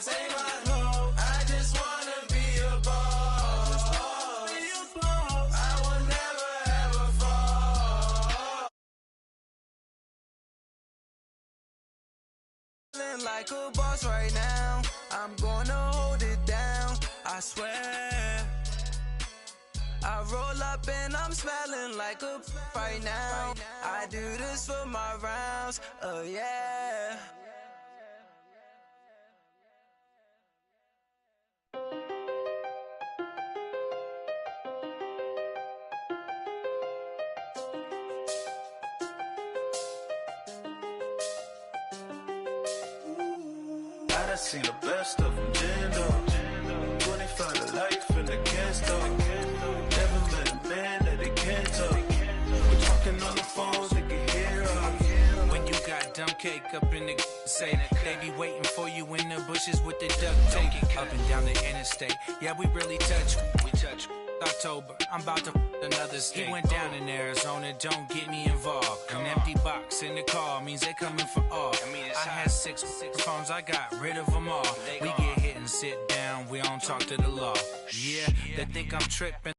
Take my home. I just wanna be a boss. I will never ever fall. Feeling like a boss right now. I'm gonna hold it down. I swear. I roll up and I'm smelling like a right now. I do this for my rounds. Oh yeah. I done seen the best of them, Jando. 25 to life and they can't stop. Never met a man that they can't talk. We're talking on the phones, they can hear us. When you got dumb cake up in the say that they be waiting for you in the bushes with the duct tape. Up and down the interstate, yeah, we really touch. We touch. October, I'm about to another state. He went down in Arizona, don't get me involved. An empty box in the car means they coming for all. I had six phones, I got rid of them all. We get hit and sit down, we don't talk to the law. Yeah, they think I'm tripping.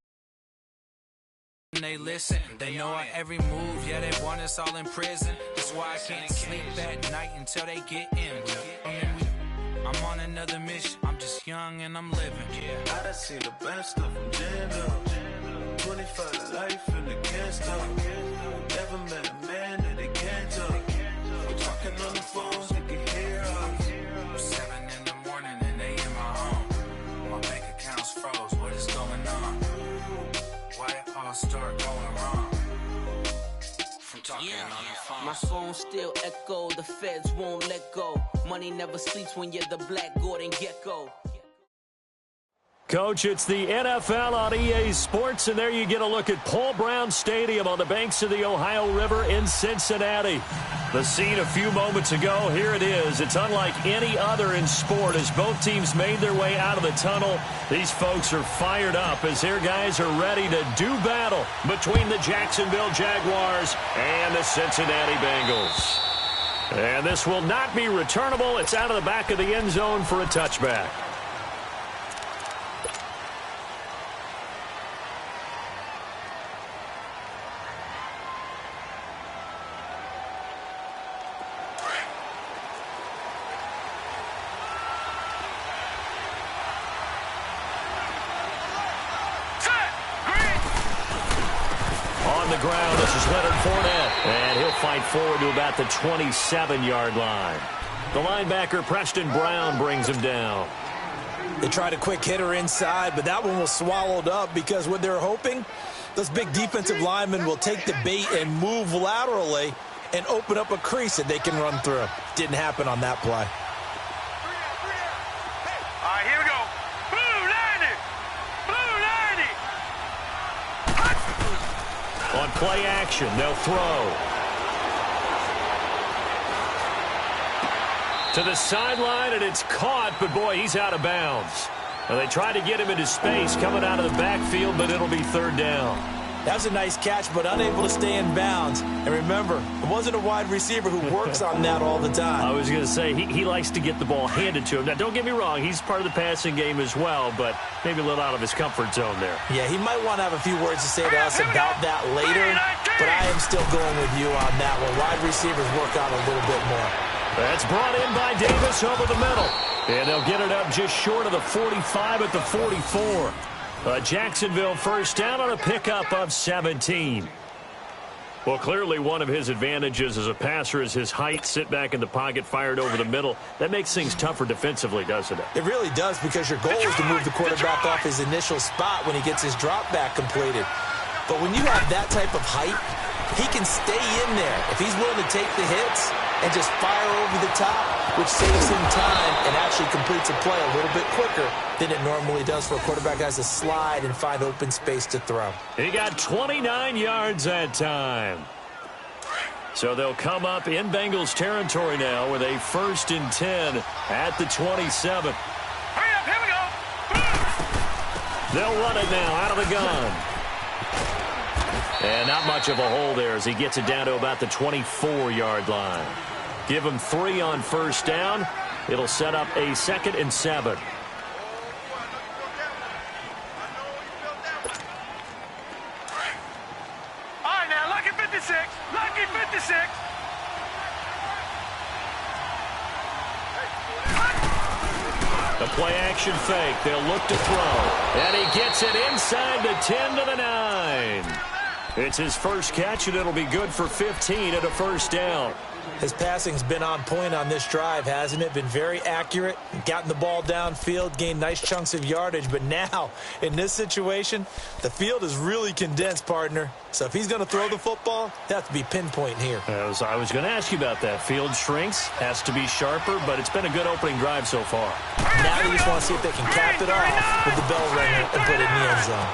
They listen, they know our every move, yeah, they want us all in prison. That's why I can't sleep at night until they get in. I'm on another mission, I'm just young and I'm living. Yeah, I done seen the best of them, Jando. 25 to life and they can't stop. Never met a man that they can't talk. We're talking on the phones, they can hear us. 7 in the morning and they in my home. My bank account's froze, what is going on? Why it all start going wrong? My phone still echo, the feds won't let go. Money never sleeps when you're the Black Gordon Gecko. Coach, it's the NFL on EA Sports, and there you get a look at Paul Brown Stadium on the banks of the Ohio River in Cincinnati. The scene a few moments ago, here it is. It's unlike any other in sport as both teams made their way out of the tunnel. These folks are fired up as their guys are ready to do battle between the Jacksonville Jaguars and the Cincinnati Bengals. And this will not be returnable. It's out of the back of the end zone for a touchback. Ground. This is Leonard Fournette, and he'll fight forward to about the 27-yard line. The linebacker, Preston Brown, brings him down. They tried a quick hitter inside, but that one was swallowed up because what they're hoping, those big defensive linemen will take the bait and move laterally and open up a crease that they can run through. Didn't happen on that play. All right, here we go. On play action, they'll throw. To the sideline, and it's caught, but boy, he's out of bounds. Well, they tried to get him into space coming out of the backfield, but it'll be third down. That was a nice catch, but unable to stay in bounds. And remember, it wasn't a wide receiver who works on that all the time. I was going to say, he likes to get the ball handed to him. Now, don't get me wrong, he's part of the passing game as well, but maybe a little out of his comfort zone there. Yeah, he might want to have a few words to say to us about that later, but I am still going with you on that one. Wide receivers work on a little bit more. That's brought in by Davis over the middle. And they'll get it up just short of the 45 at the 44. Jacksonville first down on a pickup of 17. Well, clearly one of his advantages as a passer is his height. Sit back in the pocket, fired over the middle. That makes things tougher defensively, doesn't it? It really does, because your goal is to move the quarterback off his initial spot when he gets his drop back completed. But when you have that type of height, he can stay in there if he's willing to take the hits and just fire over the top, which saves him time and actually completes a play a little bit quicker than it normally does for a quarterback who has to slide and find open space to throw. He got 29 yards that time. So they'll come up in Bengals territory now with a 1st and 10 at the 27. Hurry up, here we go. They'll run it now out of the gun. And not much of a hole there as he gets it down to about the 24-yard line. Give him 3 on first down. It'll set up a 2nd and 7. All right, now, lucky 56. Lucky 56. The play action fake. They'll look to throw. And he gets it inside the 10 to the 9. It's his first catch, and it'll be good for 15 and a first down. His passing's been on point on this drive, hasn't it? Been very accurate, gotten the ball downfield, gained nice chunks of yardage. But now, in this situation, the field is really condensed, partner. So if he's going to throw the football, it has to be pinpoint here. I was going to ask you about that. Field shrinks, has to be sharper, but it's been a good opening drive so far. Now they just want to see if they can cap it off with the bell ringer and put it in the end zone.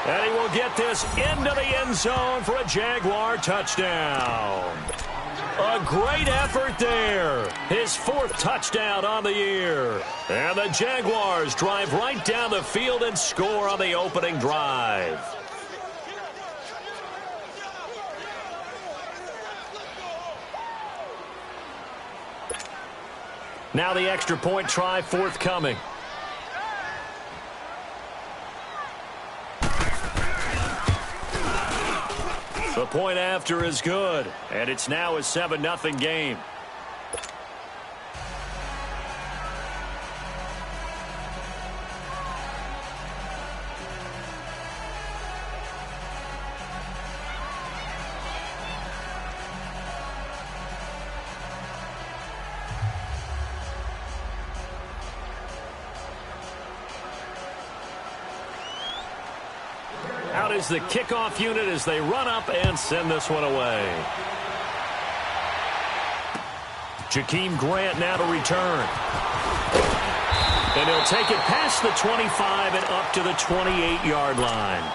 And he will get this into the end zone for a Jaguar touchdown. A great effort there. His 4th touchdown on the year. And the Jaguars drive right down the field and score on the opening drive. Now the extra point try forthcoming. The point after is good, and it's now a 7-0 game. Out is the kickoff unit as they run up and send this one away. Jakeem Grant now to return. And he'll take it past the 25 and up to the 28-yard line.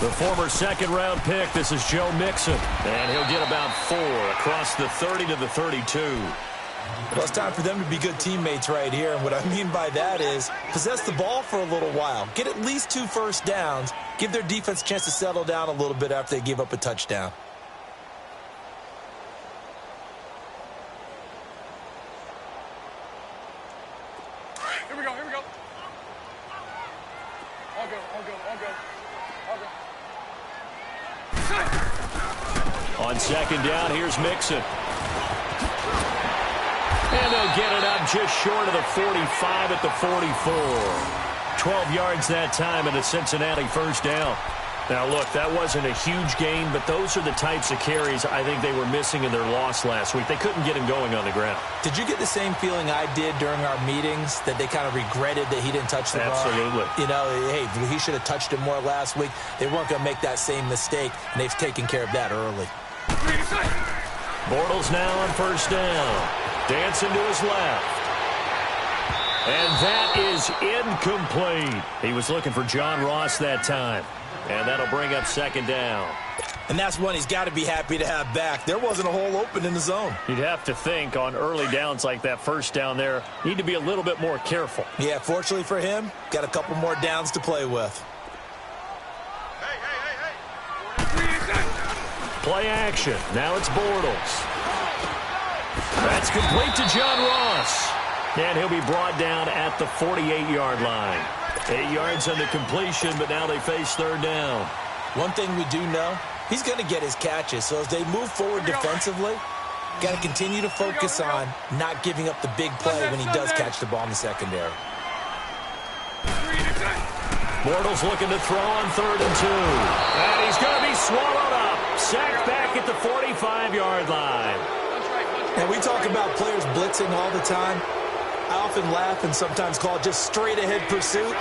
The former second-round pick, this is Joe Mixon. And he'll get about 4 across the 30 to the 32. Well, it's time for them to be good teammates right here. And what I mean by that is possess the ball for a little while. Get at least 2 first downs. Give their defense a chance to settle down a little bit after they give up a touchdown. Here we go, here we go. I'll go, I'll go, I'll go. I'll go. On second down, here's Mixon. And they'll get it up just short of the 45 at the 44. 12 yards that time and a Cincinnati first down. Now, look, that wasn't a huge game, but those are the types of carries I think they were missing in their loss last week. They couldn't get him going on the ground. Did you get the same feeling I did during our meetings, that they kind of regretted that he didn't touch the ball? Absolutely. You know, hey, he should have touched it more last week. They weren't going to make that same mistake, and they've taken care of that early. Bortles now on first down. Dancing to his left. And that is incomplete. He was looking for John Ross that time. And that'll bring up second down. And that's one he's got to be happy to have back. There wasn't a hole open in the zone. You'd have to think on early downs like that first down there, need to be a little bit more careful. Yeah, fortunately for him, got a couple more downs to play with. Play action. Now it's Bortles. That's complete to John Ross. And he'll be brought down at the 48-yard line. 8 yards on the completion, but now they face third down. One thing we do know, he's going to get his catches. So as they move forward defensively, got to continue to focus on not giving up the big play when he does catch the ball in the secondary. Bortles looking to throw on 3rd and 2. And he's going to be swallowed up. Sacked back at the 45-yard line. And we talk about players blitzing all the time. I often laugh and sometimes call it just straight-ahead pursuit.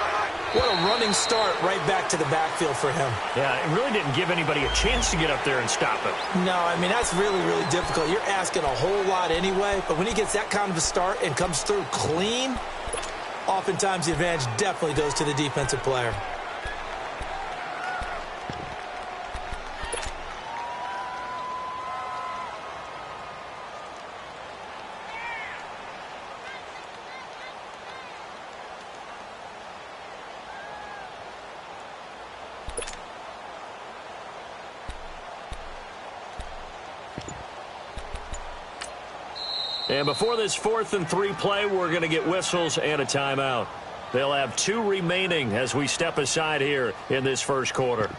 What a running start right back to the backfield for him. Yeah, it really didn't give anybody a chance to get up there and stop him. No, I mean, that's really, really difficult. You're asking a whole lot anyway, but when he gets that kind of a start and comes through clean, oftentimes the advantage definitely goes to the defensive player. And before this 4th and 3 play, we're going to get whistles and a timeout. They'll have 2 remaining as we step aside here in this first quarter.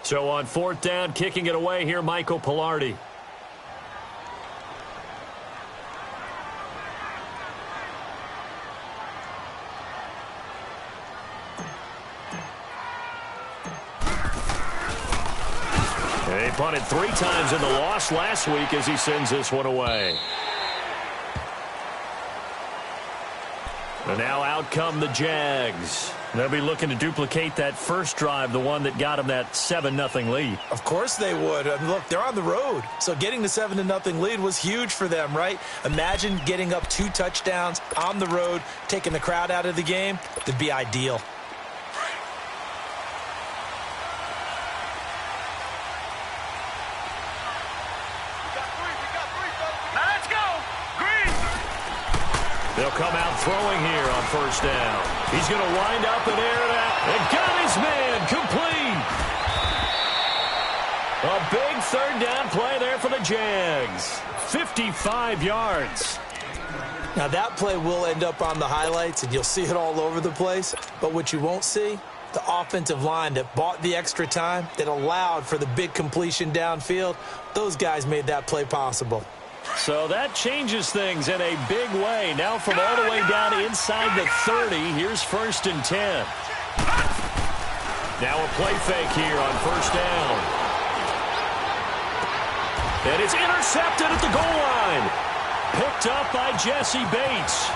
So on 4th down, kicking it away here, Michael Pilardi. He punted 3 times in the loss last week as he sends this one away. And now out come the Jags. They'll be looking to duplicate that first drive, the one that got them that 7-0 lead. Of course they would. I mean, look, they're on the road. So getting the 7-0 lead was huge for them, right? Imagine getting up 2 touchdowns on the road, taking the crowd out of the game. That'd be ideal. They'll come out throwing here on 1st down. He's going to wind up and air it out. And got his man complete. A big 3rd down play there for the Jags. 55 yards. Now that play will end up on the highlights, and you'll see it all over the place. But what you won't see, the offensive line that bought the extra time, that allowed for the big completion downfield, those guys made that play possible. So that changes things in a big way. Now from all the way down inside the 30, here's 1st and 10. Now a play fake here on 1st down. And it's intercepted at the goal line. Picked up by Jesse Bates.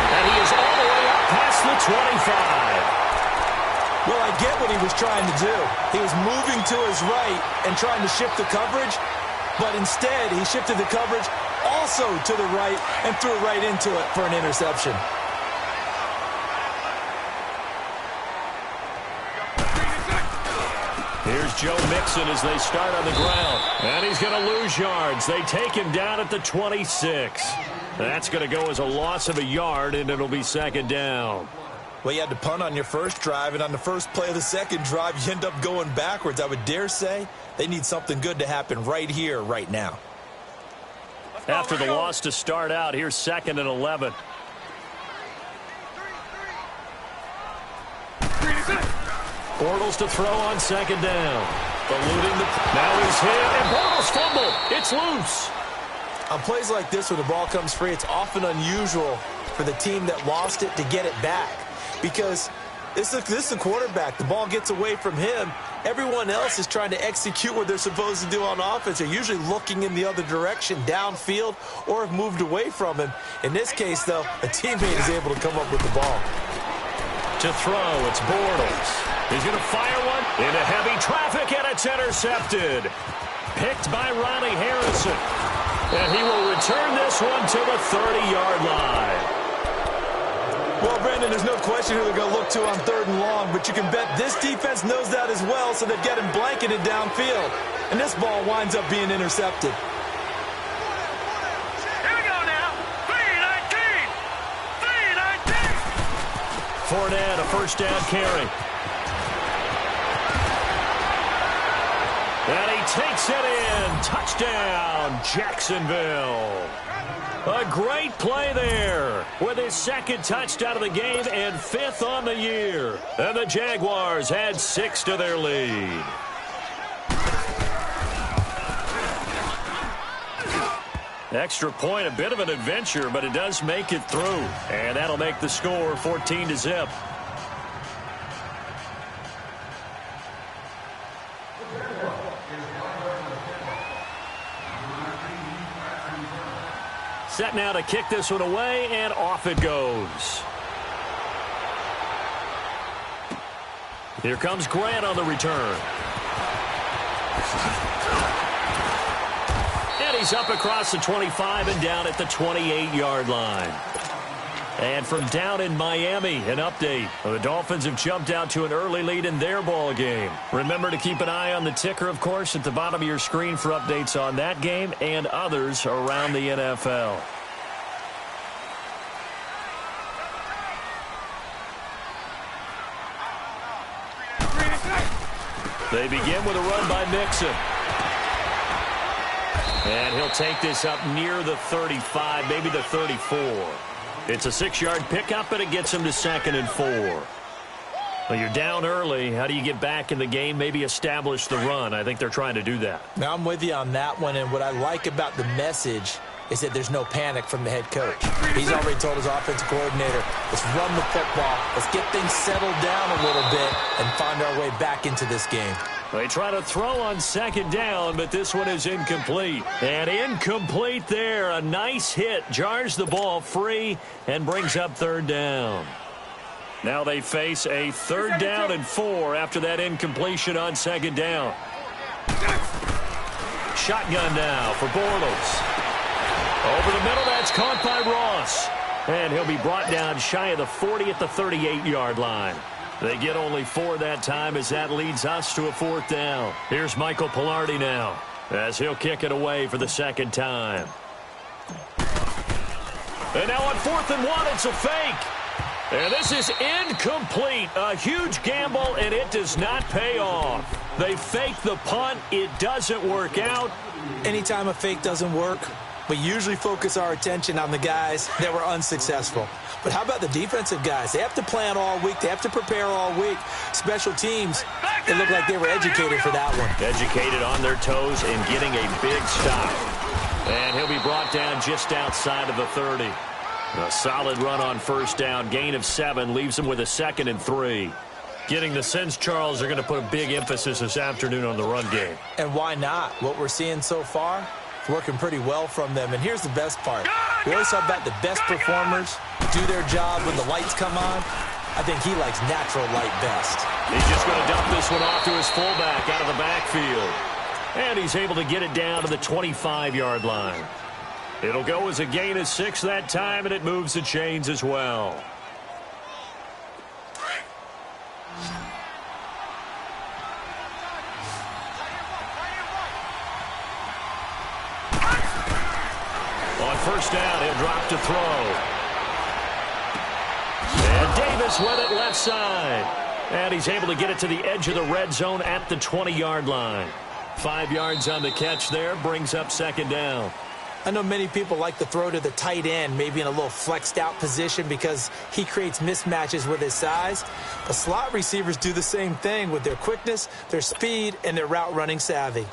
And he is all the way up past the 25. Well, I get what he was trying to do. He was moving to his right and trying to shift the coverage. But instead, he shifted the coverage also to the right and threw right into it for an interception. Here's Joe Mixon as they start on the ground. And he's going to lose yards. They take him down at the 26. That's going to go as a loss of a yard, and it'll be 2nd down. Well, you had to punt on your first drive, and on the first play of the second drive, you end up going backwards. I would dare say they need something good to happen right here, right now. After the loss to start out, here's 2nd and 11. Bortles to throw on 2nd down. Eluding the... Now he's hit, and Bortles fumbled. It's loose. On plays like this where the ball comes free, it's often unusual for the team that lost it to get it back. Because this is a quarterback. The ball gets away from him. Everyone else is trying to execute what they're supposed to do on offense. They're usually looking in the other direction, downfield, or have moved away from him. In this case, though, a teammate is able to come up with the ball. To throw, it's Bortles. He's going to fire one into heavy traffic, and it's intercepted. Picked by Ronnie Harrison. And he will return this one to the 30-yard line. Well, Brandon, there's no question who they're going to look to on 3rd and long, but you can bet this defense knows that as well, so they've got him blanketed downfield. And this ball winds up being intercepted. Here we go now. 3-19. 3-19. Fournette, a 1st down carry. And he takes it in. Touchdown, Jacksonville. A great play there with his 2nd touchdown of the game and 5th on the year. And the Jaguars add 6 to their lead. Extra point, a bit of an adventure, but it does make it through. And that'll make the score 14-0. Set now to kick this one away, and off it goes. Here comes Grant on the return. And he's up across the 25 and down at the 28-yard line. And from down in Miami, an update. The Dolphins have jumped out to an early lead in their ball game. Remember to keep an eye on the ticker, of course, at the bottom of your screen for updates on that game and others around the NFL. They begin with a run by Mixon. And he'll take this up near the 35, maybe the 34. It's a 6-yard pickup, and it gets him to 2nd and 4. Well, you're down early. How do you get back in the game, maybe establish the run? I think they're trying to do that. Now, I'm with you on that one, and what I like about the message is that there's no panic from the head coach. He's already told his offensive coordinator, let's run the football, let's get things settled down a little bit, and find our way back into this game. They try to throw on 2nd down, but this one is incomplete. And incomplete there. A nice hit. Jars the ball free and brings up 3rd down. Now they face a 3rd down and 4 after that incompletion on 2nd down. Shotgun now for Bortles. Over the middle, that's caught by Ross. And he'll be brought down shy of the 40 at the 38-yard line. They get only 4 that time as that leads us to a 4th down. Here's Michael Pilardi now as he'll kick it away for the 2nd time. And now on 4th and 1, it's a fake. And this is incomplete. A huge gamble, and it does not pay off. They fake the punt. It doesn't work out. Anytime a fake doesn't work, we usually focus our attention on the guys that were unsuccessful. But how about the defensive guys? They have to plan all week. They have to prepare all week. Special teams, it looked like they were educated for that one. Educated on their toes and getting a big stop. And he'll be brought down just outside of the 30. A solid run on 1st down. Gain of 7 leaves them with a 2nd and 3. Getting the sense, Charles, they're going to put a big emphasis this afternoon on the run game. And why not? What we're seeing so far, it's working pretty well from them. And here's the best part. We always talk about the best performers do their job when the lights come on. I think he likes natural light best. He's just going to dump this one off to his fullback out of the backfield. And he's able to get it down to the 25-yard line. It'll go as a gain of 6 that time, and it moves the chains as well. On 1st down, he'll drop to throw. And Davis with it left side. And he's able to get it to the edge of the red zone at the 20-yard line. 5 yards on the catch there, brings up 2nd down. I know many people like to throw to the tight end, maybe in a little flexed out position because he creates mismatches with his size. But slot receivers do the same thing with their quickness, their speed, and their route running savvy.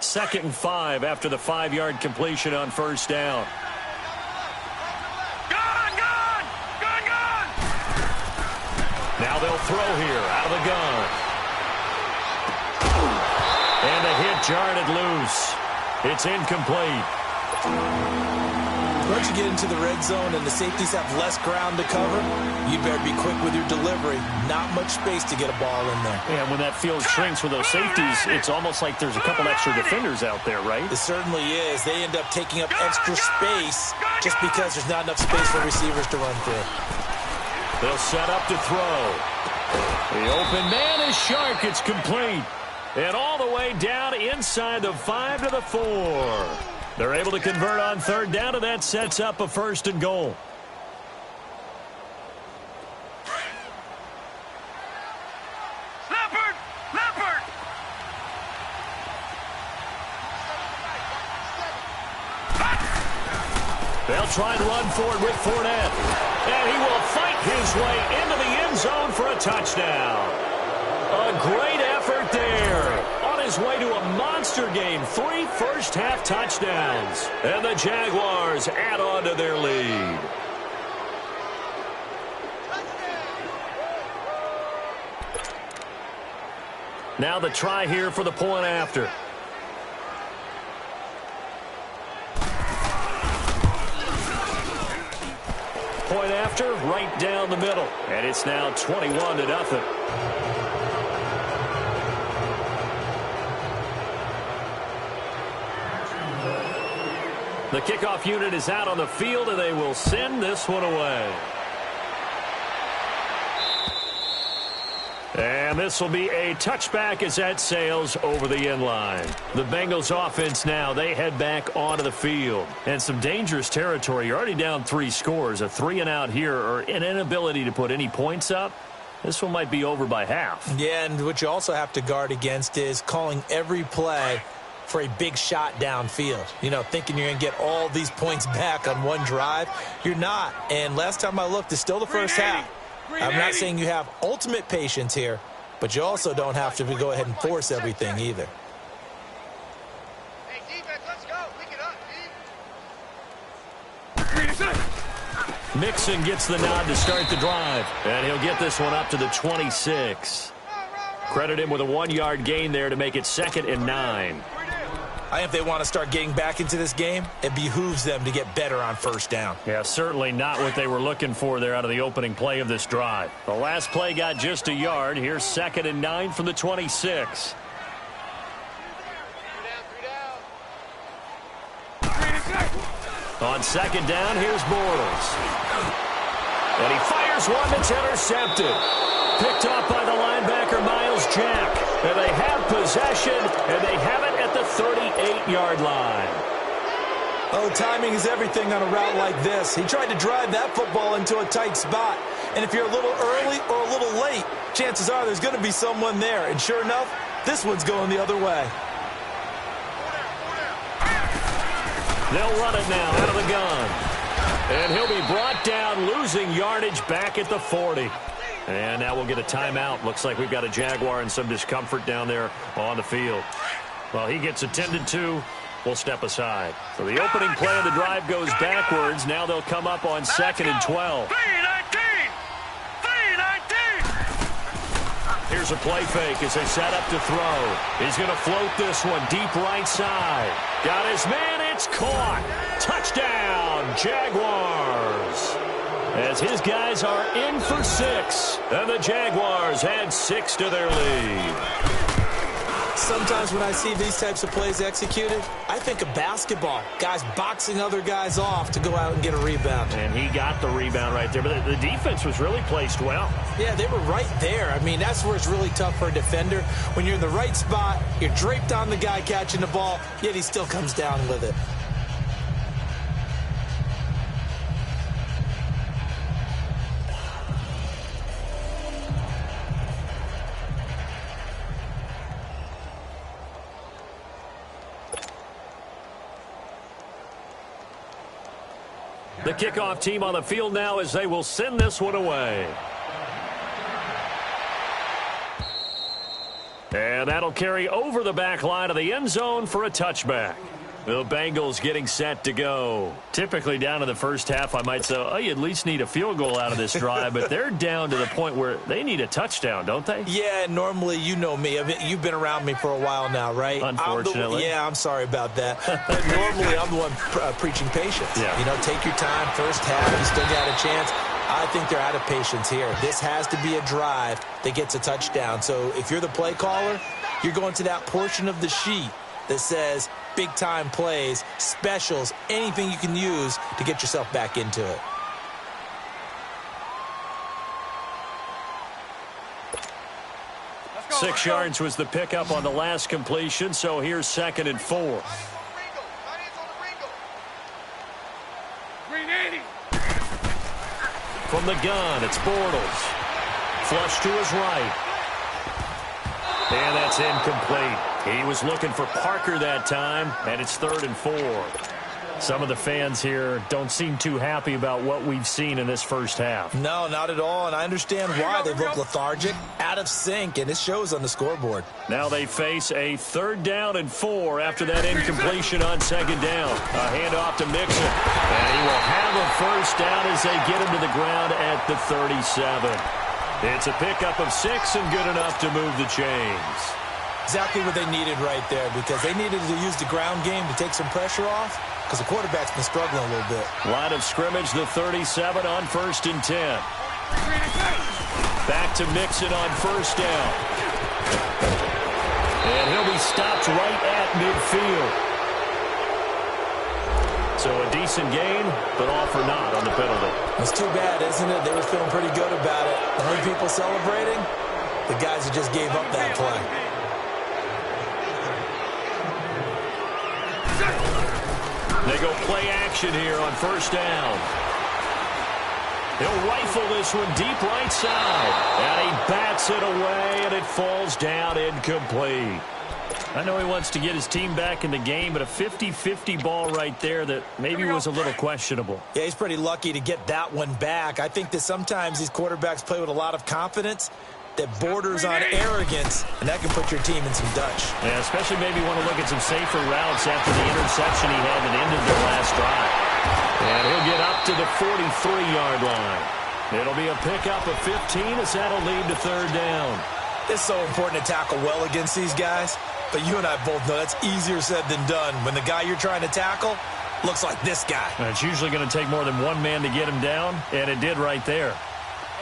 Second and 5 after the 5-yard completion on 1st down. Now they'll throw here out of the gun. And the hit jarred it loose. It's incomplete. Once you get into the red zone and the safeties have less ground to cover, you better be quick with your delivery. Not much space to get a ball in there. And when that field shrinks with those safeties, it's almost like there's a couple extra defenders out there, right? It certainly is. They end up taking up extra space just because there's not enough space for receivers to run through. They'll set up to throw. The open man is Shark. It's complete. And all the way down inside the 5 to the 4. They're able to convert on 3rd down, and that sets up a 1st and goal. Leopard! They'll try and run for it with Fournette. And he will fight his way into the end zone for a touchdown. A great effort there. On his way to a monster game. 3 first-half touchdowns. And the Jaguars add on to their lead. Now the try here for the point after. Point after, right down the middle. And it's now 21-0. The kickoff unit is out on the field, and they will send this one away. And this will be a touchback as that sails over the end line. The Bengals offense now, they head back onto the field. And some dangerous territory. You're already down 3 scores. A 3-and-out here or an inability to put any points up. This one might be over by half. Yeah, and what you also have to guard against is calling every play for a big shot downfield. You know, thinking you're going to get all these points back on one drive. You're not. And last time I looked, it's still the first half. I'm not saying you have ultimate patience here, but you also don't have to go ahead and force everything either. Hey, defense, let's go. Pick it up, D. Mixon gets the nod to start the drive, and he'll get this one up to the 26. Credit him with a 1-yard gain there to make it 2nd and 9. I think if they want to start getting back into this game, it behooves them to get better on first down. Yeah, certainly not what they were looking for there out of the opening play of this drive. The last play got just a yard. Here's 2nd and 9 from the 26. On 2nd down, here's Bortles. And he fires one that's intercepted. Picked off by the linebacker, Miles Jack. And they have possession, and they have it at the 38-yard line. Oh, timing is everything on a route like this. He tried to drive that football into a tight spot. And if you're a little early or a little late, chances are there's going to be someone there. And sure enough, this one's going the other way. They'll run it now out of the gun. And he'll be brought down, losing yardage back at the 40. And now we'll get a timeout. Looks like we've got a Jaguar and some discomfort down there on the field. Well, he gets attended to. We'll step aside. So the opening play of the drive goes backwards. Now they'll come up on 2nd and 12. 3-19! Here's a play fake as they set up to throw. He's going to float this one deep right side. Got his man. It's caught. Touchdown, Jaguars. As his guys are in for 6. And the Jaguars add 6 to their lead. Sometimes when I see these types of plays executed, I think of basketball. Guys boxing other guys off to go out and get a rebound. And he got the rebound right there. But the defense was really placed well. Yeah, they were right there. I mean, that's where it's really tough for a defender. When you're in the right spot, you're draped on the guy catching the ball, yet he still comes down with it. The kickoff team on the field now as they will send this one away. And that'll carry over the back line of the end zone for a touchback. The Bengals getting set to go. Typically down in the first half, I might say, oh, you at least need a field goal out of this drive, but they're down to the point where they need a touchdown, don't they? Yeah, normally, you know me. I mean, you've been around me for a while now, right? Unfortunately. I'm sorry about that. But normally, I'm the one preaching patience. Yeah. You know, take your time, first half, you still got a chance. I think they're out of patience here. This has to be a drive that gets a touchdown. So if you're the play caller, you're going to that portion of the sheet that says big-time plays, specials, anything you can use to get yourself back into it. Let's go, 6 yards was the pickup on the last completion, so here's 2nd and 4. Green 80. From the gun, it's Bortles. Flush to his right. And that's incomplete. He was looking for Parker that time, and it's 3rd and 4. Some of the fans here don't seem too happy about what we've seen in this first half. No, not at all, and I understand why. They look lethargic, out of sync, and it shows on the scoreboard. Now they face a 3rd down and 4 after that incompletion on 2nd down. A handoff to Mixon, and he will have a first down as they get him to the ground at the 37. It's a pickup of 6 and good enough to move the chains. Exactly what they needed right there, because they needed to use the ground game to take some pressure off, because the quarterback's been struggling a little bit. Line of scrimmage, the 37 on 1st and 10. Back to Mixon on 1st down. And he'll be stopped right at midfield. So a decent gain, but all for naught on the penalty. It's too bad, isn't it? They were feeling pretty good about it. The only people celebrating, the guys that just gave up that play. They go play action here on first down. He'll rifle this one deep right side. And he bats it away, and it falls down incomplete. I know he wants to get his team back in the game, but a 50-50 ball right there that maybe was a little questionable. Yeah, he's pretty lucky to get that one back. I think that sometimes these quarterbacks play with a lot of confidence that borders on arrogance, and that can put your team in some Dutch. Yeah, especially maybe want to look at some safer routes after the interception he had that ended their last drive. And he'll get up to the 43-yard line. It'll be a pickup of 15 as that'll lead to third down. It's so important to tackle well against these guys, but you and I both know that's easier said than done when the guy you're trying to tackle looks like this guy. And it's usually going to take more than one man to get him down, and it did right there.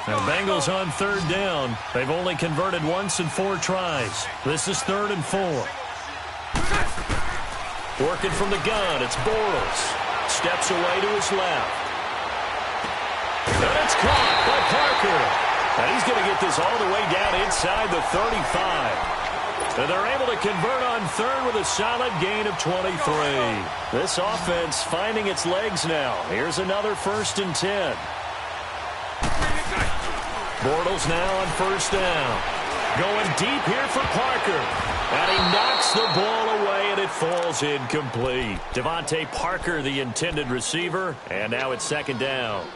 The Bengals on third down. They've only converted once in 4 tries. This is 3rd and 4. Working from the gun, it's Bortles. Steps away to his left. And it's caught by Parker. And he's going to get this all the way down inside the 35. And they're able to convert on third with a solid gain of 23. This offense finding its legs now. Here's another 1st and 10. Bortles now on first down. Going deep here for Parker. And he knocks the ball away, and it falls incomplete. Devontae Parker, the intended receiver, and now it's 2nd down.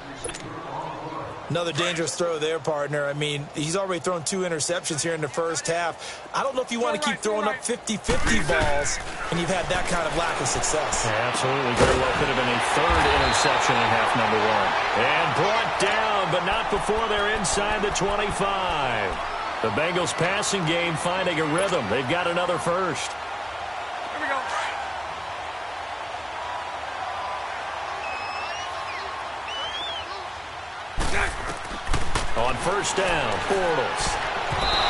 Another dangerous throw there, partner. I mean, he's already thrown 2 interceptions here in the first half. I don't know if you want to keep throwing up 50-50 balls, and you've had that kind of lack of success. Yeah, absolutely. Very well could have been a 3rd interception in half number 1. And brought down, but not before they're inside the 25. The Bengals passing game finding a rhythm. They've got another first. Here we go. On first down, Bortles.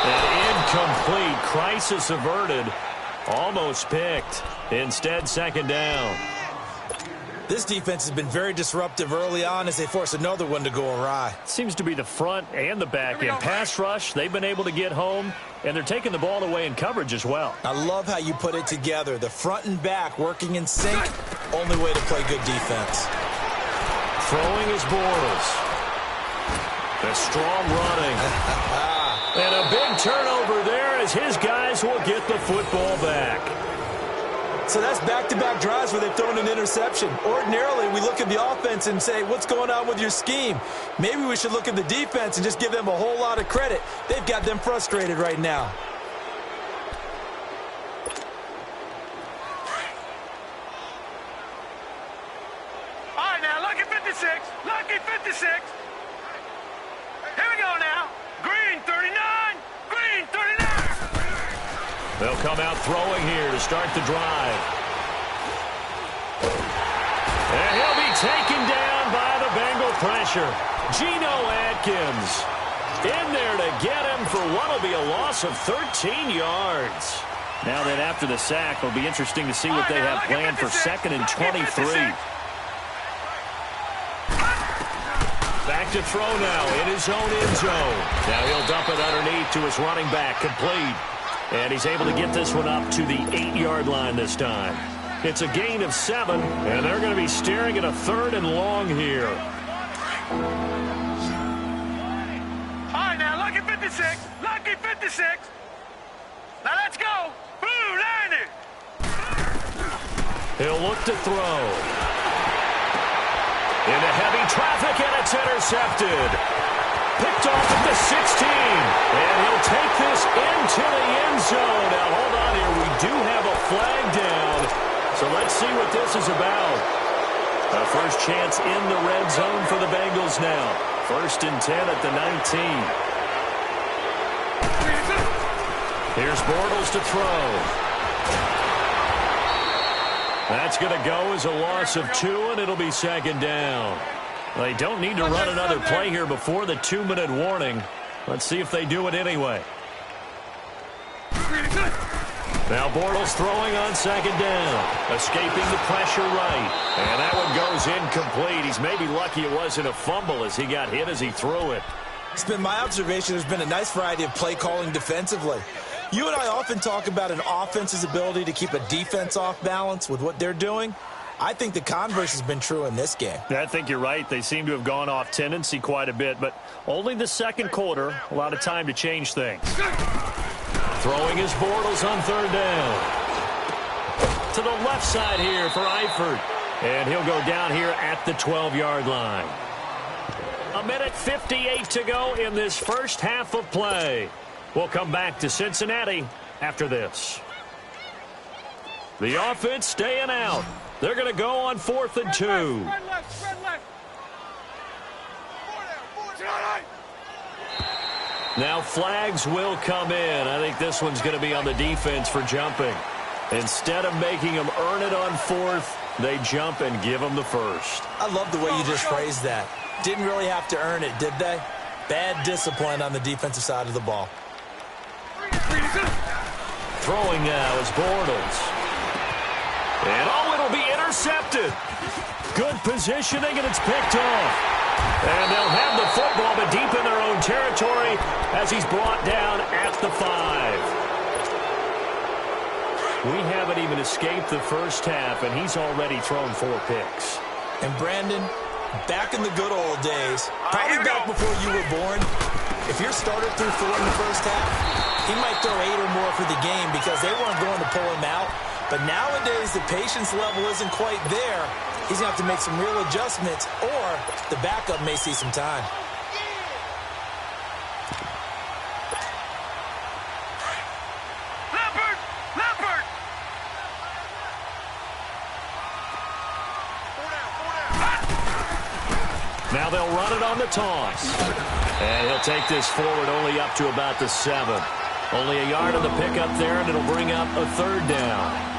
An incomplete. Crisis averted. Almost picked. Instead, 2nd down. This defense has been very disruptive early on as they force another one to go awry. Seems to be the front and the back end. Pass rush, they've been able to get home, and they're taking the ball away in coverage as well. I love how you put it together. The front and back working in sync. Only way to play good defense. Throwing is Bortles. The strong running. And a big turnover there as his guys will get the football back. So that's back-to-back drives where they've thrown an interception. Ordinarily, we look at the offense and say, what's going on with your scheme? Maybe we should look at the defense and just give them a whole lot of credit. They've got them frustrated right now. All right, now, lucky 56. Lucky 56. Here we go now. Green 39. Green 39. They'll come out throwing here to start the drive. And he'll be taken down by the Bengal pressure. Geno Atkins in there to get him for what will be a loss of 13 yards. Now then, after the sack, it'll be interesting to see what they have planned for 2nd and 23. Back to throw now in his own end zone. Now he'll dump it underneath to his running back, complete. And he's able to get this one up to the 8-yard line this time. It's a gain of 7, and they're going to be staring at a 3rd and long here. All right, now, lucky 56. Lucky 56. Now, let's go. Blue Niners. He'll look to throw. Into heavy traffic, and it's intercepted. Picked off at the 16. And he'll take this into the end zone. Now, hold on here. We do have a flag down. So let's see what this is about. A first chance in the red zone for the Bengals now. 1st and 10 at the 19. Here's Bortles to throw. That's going to go as a loss of 2, and it'll be 2nd down. They don't need to run another play here before the 2-minute warning. Let's see if they do it anyway. Now Bortles throwing on 2nd down. Escaping the pressure right. And that one goes incomplete. He's maybe lucky it wasn't a fumble as he got hit as he threw it. It's been my observation there's been a nice variety of play calling defensively. You and I often talk about an offense's ability to keep a defense off balance with what they're doing. I think the converse has been true in this game. I think you're right. They seem to have gone off tendency quite a bit, but only the second quarter, a lot of time to change things. Throwing his Bortles on third down. To the left side here for Eifert. And he'll go down here at the 12-yard line. 1:58 to go in this first half of play. We'll come back to Cincinnati after this. The offense staying out. They're going to go on 4th and 2. Spread left, spread left. Now flags will come in. I think this one's going to be on the defense for jumping. Instead of making them earn it on 4th, they jump and give them the first. I love the way you just phrased that. Didn't really have to earn it, did they? Bad discipline on the defensive side of the ball. Throwing now is Bortles. And it'll be intercepted. Good positioning, and it's picked off. And they'll have the football, but deep in their own territory as he's brought down at the 5. We haven't even escaped the first half, and he's already thrown 4 picks. And Brandon, back in the good old days, probably back before you were born, if your starter threw 4 in the first half, he might throw 8 or more for the game because they weren't going to pull him out. But nowadays, the patience level isn't quite there. He's going to have to make some real adjustments, or the backup may see some time. Now they'll run it on the toss. And he'll take this forward only up to about the 7. Only a yard on the pickup there, and it'll bring up a 3rd down.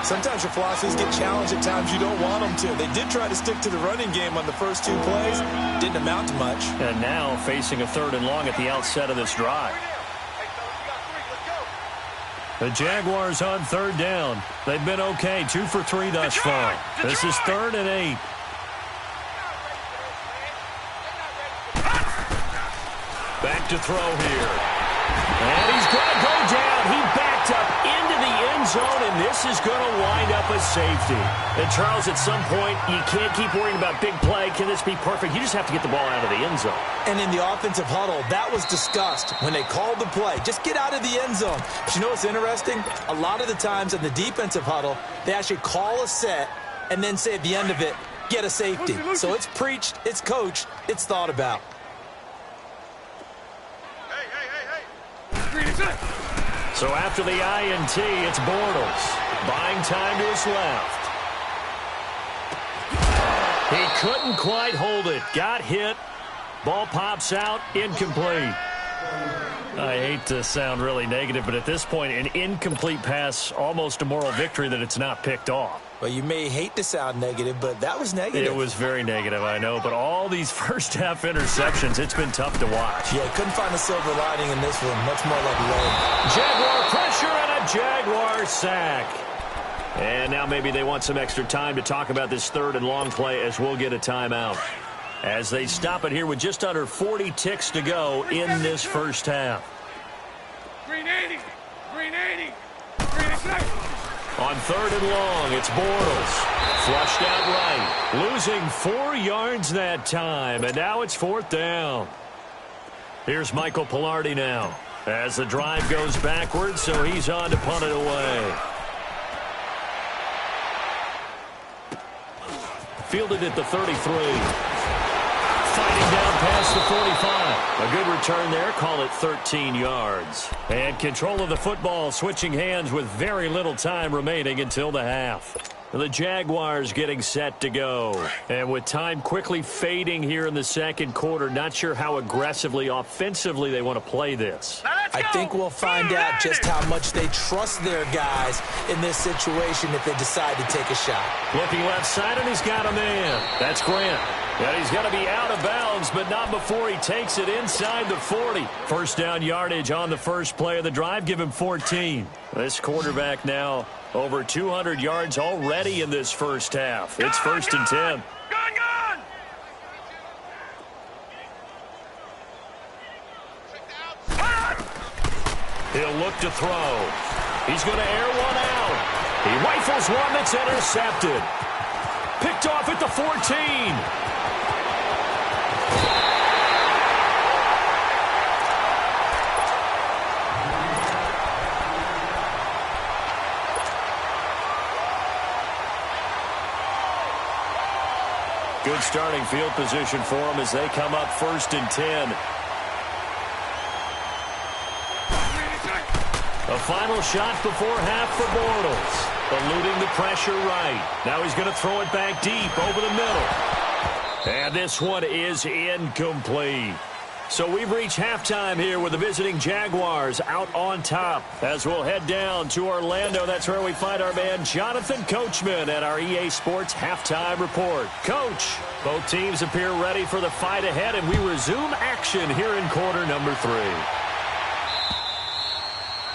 Sometimes your philosophies get challenged at times you don't want them to. They did try to stick to the running game on the first 2 plays. Didn't amount to much. And now facing a 3rd and long at the outset of this drive. The Jaguars on 3rd down. They've been okay, 2 for 3 thus far. This is 3rd and 8. Back to throw here. And he's going to go down. He backed up into the end zone, and this is going to wind up a safety. And, Charles, at some point, you can't keep worrying about big play. Can this be perfect? You just have to get the ball out of the end zone. And in the offensive huddle, that was discussed when they called the play. Just get out of the end zone. But you know what's interesting? A lot of the times in the defensive huddle, they actually call a set and then say at the end of it, get a safety. So it's preached, it's coached, it's thought about. So after the INT, it's Bortles. Buying time to his left. He couldn't quite hold it. Got hit. Ball pops out. Incomplete. I hate to sound really negative, but at this point, an incomplete pass, almost a moral victory that it's not picked off. Well, you may hate to sound negative, but that was negative. It was very negative, I know. But all these first-half interceptions, it's been tough to watch. Yeah, couldn't find a silver lining in this one. Much more like lead. Jaguar pressure and a Jaguar sack. And now maybe they want some extra time to talk about this 3rd and long play as we'll get a timeout. As they stop it here with just under 40 ticks to go in this first half. Green 80. Green 80. Green 80. On 3rd and long, it's Bortles. Flushed out right. Losing 4 yards that time. And now it's 4th down. Here's Michael Pilardi now. As the drive goes backwards, so he's on to punt it away. Fielded at the 33. Fighting down past the 45. A good return there. Call it 13 yards. And control of the football switching hands with very little time remaining until the half. The Jaguars getting set to go. And with time quickly fading here in the second quarter, not sure how aggressively, offensively they want to play this. I think we'll find out just how much they trust their guys in this situation if they decide to take a shot. Looking left side, and he's got a man. That's Grant. And he's going to be out of bounds, but not before he takes it inside the 40. First down yardage on the first play of the drive. Give him 14. This quarterback now over 200 yards already in this first half. It's 1st and 10. Gone! He'll look to throw. He's going to air one out. He rifles one that's intercepted. Picked off at the 14. Good starting field position for them as they come up 1st and 10. A final shot before half for Bortles. Eluding the pressure right. Now he's going to throw it back deep over the middle. And this one is incomplete. So we've reached halftime here with the visiting Jaguars out on top. As we'll head down to Orlando, that's where we find our man Jonathan Coachman at our EA Sports Halftime Report. Coach, both teams appear ready for the fight ahead, and we resume action here in quarter number 3.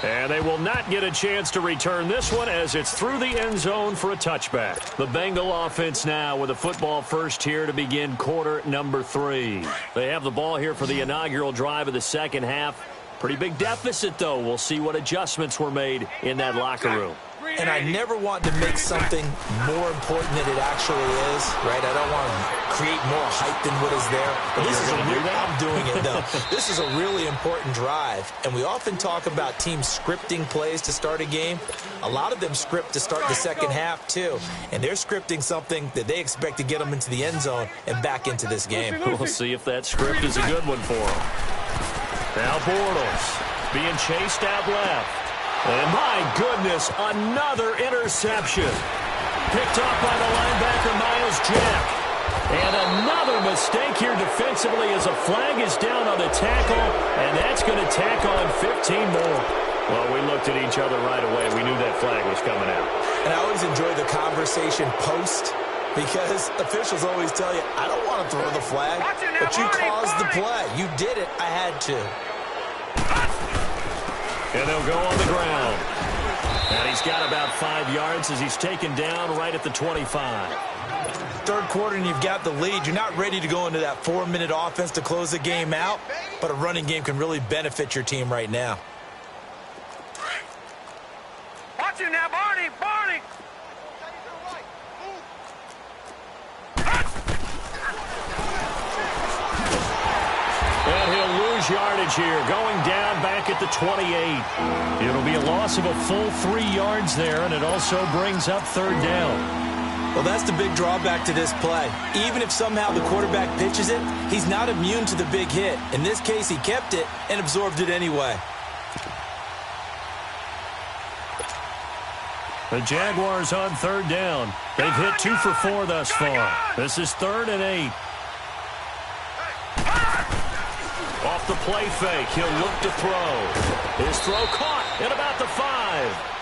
And they will not get a chance to return this one as it's through the end zone for a touchback. The Bengal offense now with a football first here to begin quarter number 3. They have the ball here for the inaugural drive of the second half. Pretty big deficit, though. We'll see what adjustments were made in that locker room. And I never want to make something more important than it actually is, right? I don't want to create more hype than what is there. But this is I'm doing it, though. This is a really important drive. And we often talk about teams scripting plays to start a game. A lot of them script to start the second half, too. And they're scripting something that they expect to get them into the end zone and back into this game. We'll see if that script is a good one for them. Now Bortles being chased out left. And my goodness, another interception. Picked off by the linebacker, Miles Jack. And another mistake here defensively as a flag is down on the tackle, and that's going to tack on 15 more. Well, we looked at each other right away. We knew that flag was coming out. And I always enjoy the conversation post, because officials always tell you, I don't want to throw the flag, but you caused the play. You did it. I had to. And they'll go on the ground. And he's got about 5 yards as he's taken down right at the 25. Third quarter and you've got the lead. You're not ready to go into that 4-minute offense to close the game out, but a running game can really benefit your team right now. Watch him now, Barney! Barney! And he'll lose yardage here, going down back at the 28. It'll be a loss of a full 3 yards there, and it also brings up third down. Well, that's the big drawback to this play. Even if somehow the quarterback pitches it, he's not immune to the big hit. In this case, he kept it and absorbed it anyway. The Jaguars on third down. They've hit 2 for 4 thus far. This is 3rd and 8. Off the play fake, he'll look to throw. His throw caught at about the 5.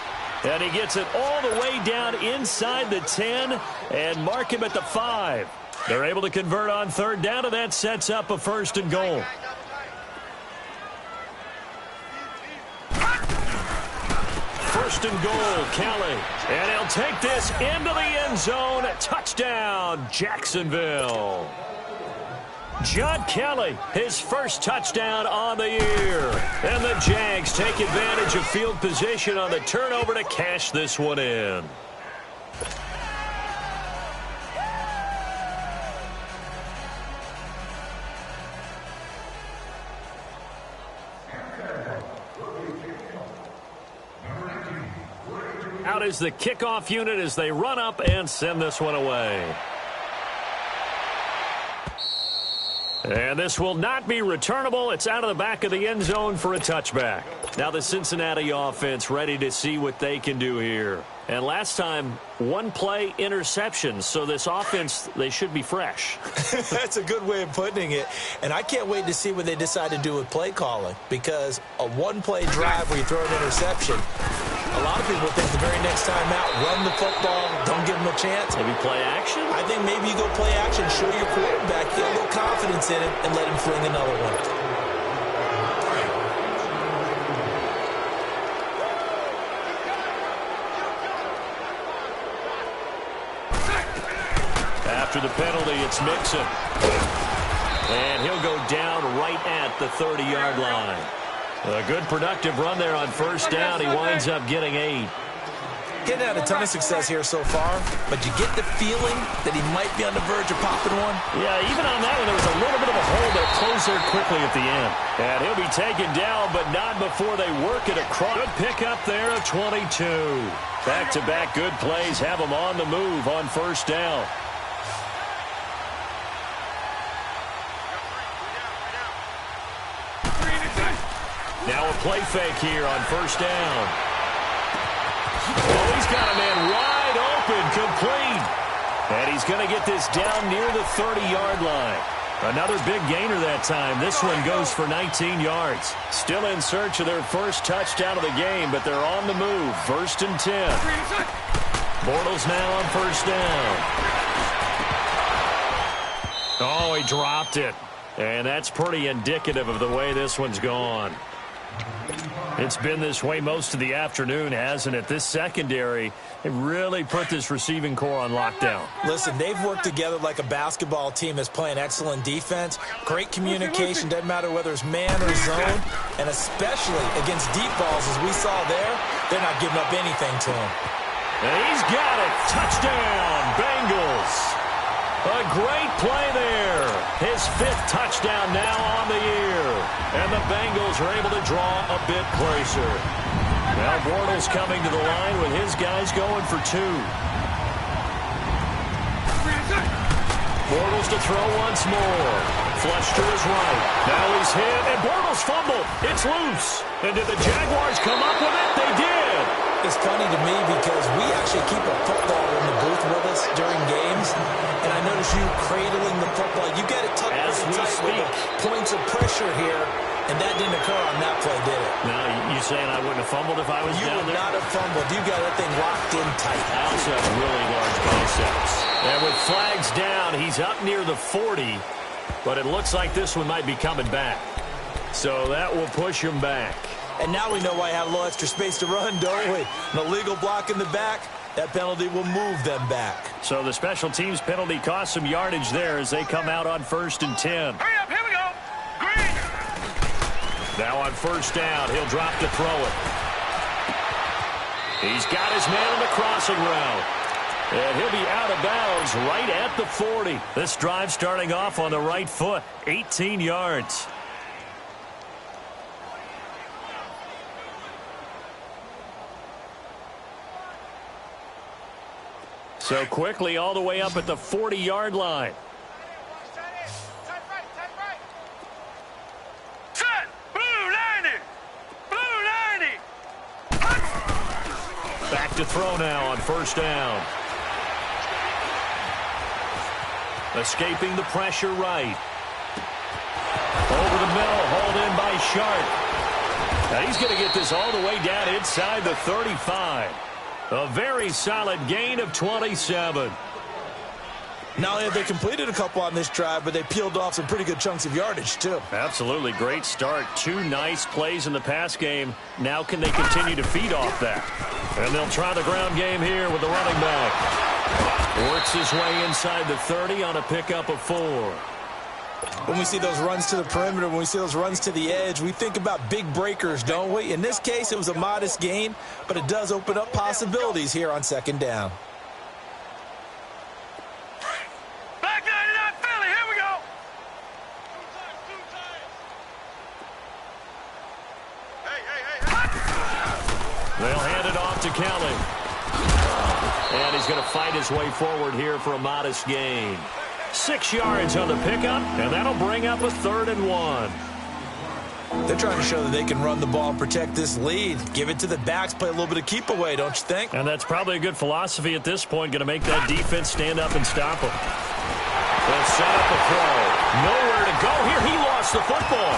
And he gets it all the way down inside the 10 and mark him at the 5. They're able to convert on third down, and that sets up a 1st and goal. First and goal, Kelly. And he'll take this into the end zone. Touchdown, Jacksonville. John Kelly, his first touchdown on the year. And the Jags take advantage of field position on the turnover to cash this one in. Out is the kickoff unit as they run up and send this one away. And this will not be returnable. It's out of the back of the end zone for a touchback. Now the Cincinnati offense ready to see what they can do here. And last time, 1 play interception. So this offense, they should be fresh. That's a good way of putting it. And I can't wait to see what they decide to do with play calling. Because a 1-play drive where you throw an interception, a lot of people think the very next time out, run the football, don't give them a chance. Maybe play action? I think maybe you go play action, show your quarterback, get a little confidence in him, and let him fling another one. After the penalty, it's Mixon. And he'll go down right at the 30-yard line. A good productive run there on first down. He winds up getting 8. Getting had a ton of success here so far, but you get the feeling that he might be on the verge of popping one. Yeah, even on that one, there was a little bit of a hole that closed there quickly at the end. And he'll be taken down, but not before they work it across. Good pickup there of 22. Back-to-back good plays have him on the move on first down. Now a play fake here on first down. Oh, he's got a man wide open, complete. And he's going to get this down near the 30-yard line. Another big gainer that time. This one goes for 19 yards. Still in search of their first touchdown of the game, but they're on the move. First and 10. Bortles now on first down. Oh, he dropped it. And that's pretty indicative of the way this one's gone. It's been this way most of the afternoon, hasn't it? This secondary, it really put this receiving core on lockdown. Listen, they've worked together like a basketball team that's playing excellent defense. Great communication, doesn't matter whether it's man or zone. And especially against deep balls, as we saw there, they're not giving up anything to him. And he's got it. Touchdown, Bengals. A great play there. His 5th touchdown now on the year. And the Bengals are able to draw a bit closer. Now Bortles coming to the line with his guys going for 2. Bortles to throw once more. Flush to his right. Now he's hit, and Bortles fumbled. It's loose. And did the Jaguars come up with it? They did. It's funny to me because we actually keep a football in the booth with us during games, and I notice you cradling the football. You get it tucked as we speak. Points of pressure here, and that didn't occur on that play, did it? No, you saying I wouldn't have fumbled if I was you down there? You would not have fumbled. You got that thing locked in tight. I also have really large biceps. And with flags down, he's up near the 40, but it looks like this one might be coming back. So that will push him back. And now we know why I have a little extra space to run, don't we? An illegal block in the back, that penalty will move them back. So the special teams penalty cost some yardage there as they come out on first and 10. Hurry up, here we go. Green. Now on first down, he'll drop to throw it. He's got his man on the crossing route. And he'll be out of bounds right at the 40. This drive starting off on the right foot, 18 yards. So quickly all the way up at the 40-yard line. Set. Blue 90. Blue 90. Back to throw now on first down. Escaping the pressure right. Over the middle, hauled in by Sharp. Now he's going to get this all the way down inside the 35. A very solid gain of 27. Not only have they completed a couple on this drive, but they peeled off some pretty good chunks of yardage, too. Absolutely. Great start. 2 nice plays in the pass game. Now can they continue to feed off that? And they'll try the ground game here with the running back. Works his way inside the 30 on a pickup of 4. When we see those runs to the perimeter, when we see those runs to the edge, we think about big breakers, don't we? In this case, it was a modest gain, but it does open up possibilities here on second down. Black 99 Philly, here we go. They'll hand it off to Kelly. And he's going to fight his way forward here for a modest gain. 6 yards on the pickup, and that'll bring up a 3rd and 1. They're trying to show that they can run the ball and protect this lead. Give it to the backs, play a little bit of keep away, don't you think? And that's probably a good philosophy at this point, going to make that defense stand up and stop them. They'll set up a throw. Nowhere to go here. He lost the football.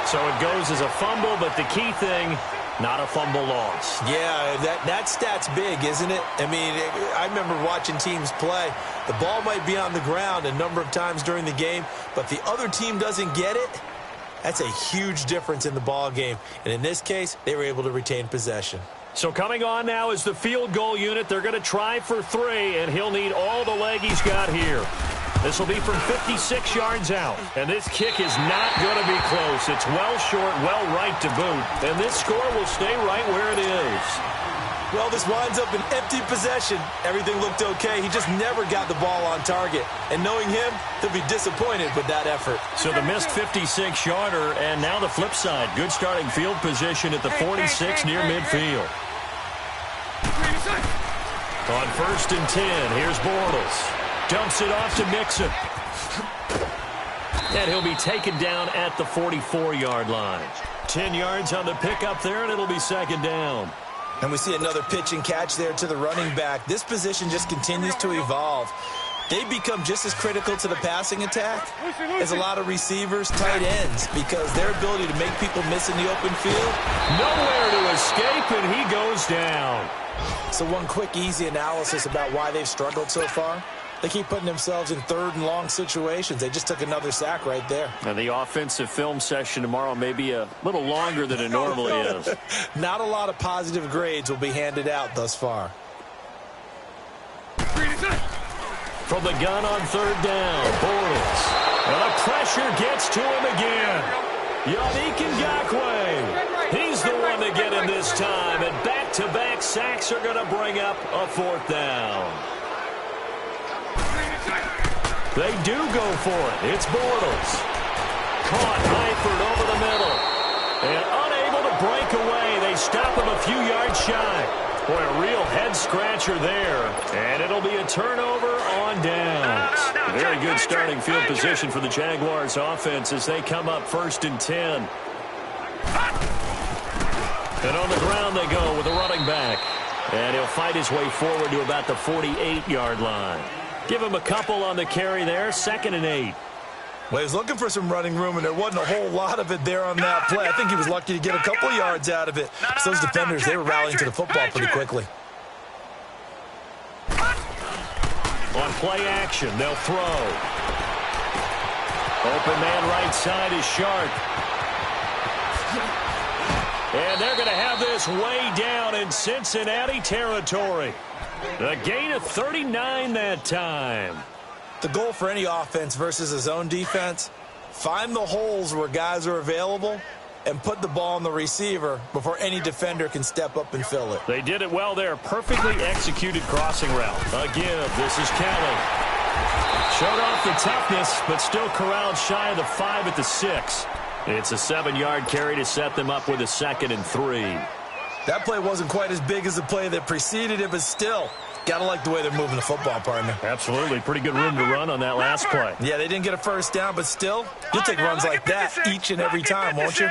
So it goes as a fumble, but the key thing, not a fumble loss. Yeah, that stat's big, isn't it? I mean, I remember watching teams play. The ball might be on the ground a number of times during the game, but the other team doesn't get it. That's a huge difference in the ball game. And in this case, they were able to retain possession. So coming on now is the field goal unit. They're going to try for 3, and he'll need all the leg he's got here. This will be from 56 yards out. And this kick is not going to be close. It's well short, well right to boot. And this score will stay right where it is. Well, this winds up an empty possession. Everything looked okay. He just never got the ball on target. And knowing him, he'll be disappointed with that effort. So the missed 56-yarder, and now the flip side. Good starting field position at the 46 near midfield. On 1st and 10, here's Bortles. Dumps it off to Mixon. And he'll be taken down at the 44-yard line. 10 yards on the pickup there, and it'll be 2nd down. And we see another pitch and catch there to the running back. This position just continues to evolve. They become just as critical to the passing attack as a lot of receivers, tight ends, because their ability to make people miss in the open field. Nowhere to escape, and he goes down. So one quick, easy analysis about why they've struggled so far. They keep putting themselves in 3rd and long situations. They just took another sack right there. And the offensive film session tomorrow may be a little longer than it normally is. Not a lot of positive grades will be handed out thus far. From the gun on 3rd down, Bortles. And the pressure gets to him again. Yannick Ngakoue. He's the one to get him this time. And back-to-back sacks are going to bring up a 4th down. They do go for it. It's Bortles. Caught Eifert over the middle. And unable to break away. They stop him a few yards shy. Boy, a real head-scratcher there. And it'll be a turnover on downs. Very good starting field position for the Jaguars offense as they come up 1st and 10. And on the ground they go with a running back. And he'll fight his way forward to about the 48-yard line. Give him a couple on the carry there, 2nd and 8. Well, he was looking for some running room, and there wasn't a whole lot of it there on that play. I think he was lucky to get a couple yards out of it. So those defenders, they were rallying to the football pretty quickly. On play action, they'll throw. Open man right side is Sharp. And they're going to have this way down in Cincinnati territory. A gain of 39 that time. The goal for any offense versus a zone defense, find the holes where guys are available and put the ball on the receiver before any defender can step up and fill it. They did it well there. Perfectly executed crossing route. Again, this is Kelly. Showed off the toughness, but still corralled shy of the 5 at the 6. It's a 7-yard carry to set them up with a 2nd and 3. That play wasn't quite as big as the play that preceded it, but still, gotta like the way they're moving the football, partner. Absolutely. Pretty good room to run on that last play. Yeah, they didn't get a 1st down, but still, you'll take runs like that each and every time, won't you?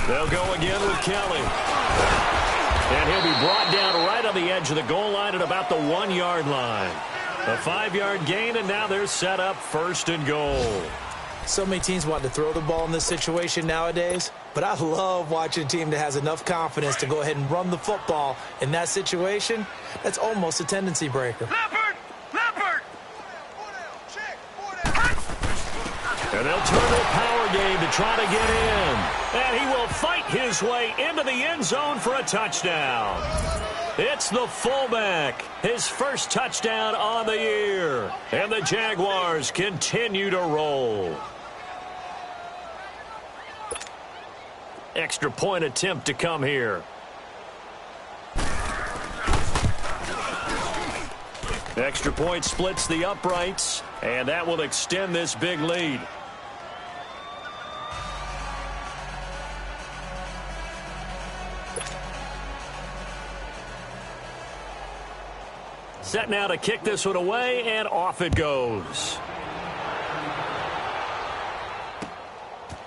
They'll go again with Kelly. And he'll be brought down right on the edge of the goal line at about the 1-yard line. A 5-yard gain, and now they're set up 1st and goal. So many teams want to throw the ball in this situation nowadays, but I love watching a team that has enough confidence to go ahead and run the football in that situation. That's almost a tendency breaker. Leopard! And they'll turn their power game to try to get in. And he will fight his way into the end zone for a touchdown. It's the fullback, his first touchdown on the year. And the Jaguars continue to roll. Extra point attempt to come here. Extra point splits the uprights, and that will extend this big lead. Set now to kick this one away, and off it goes.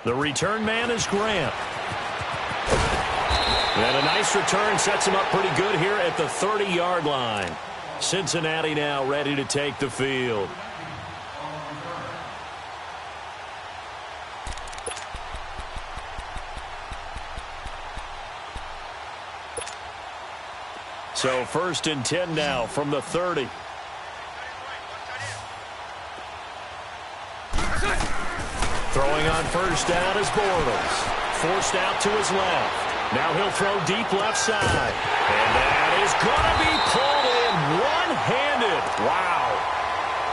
The return man is Grant. And a nice return sets him up pretty good here at the 30-yard line. Cincinnati now ready to take the field. So 1st and 10 now from the 30. Throwing on 1st down is Bortles. Forced out to his left. Now he'll throw deep left side. And that is going to be pulled in one-handed. Wow.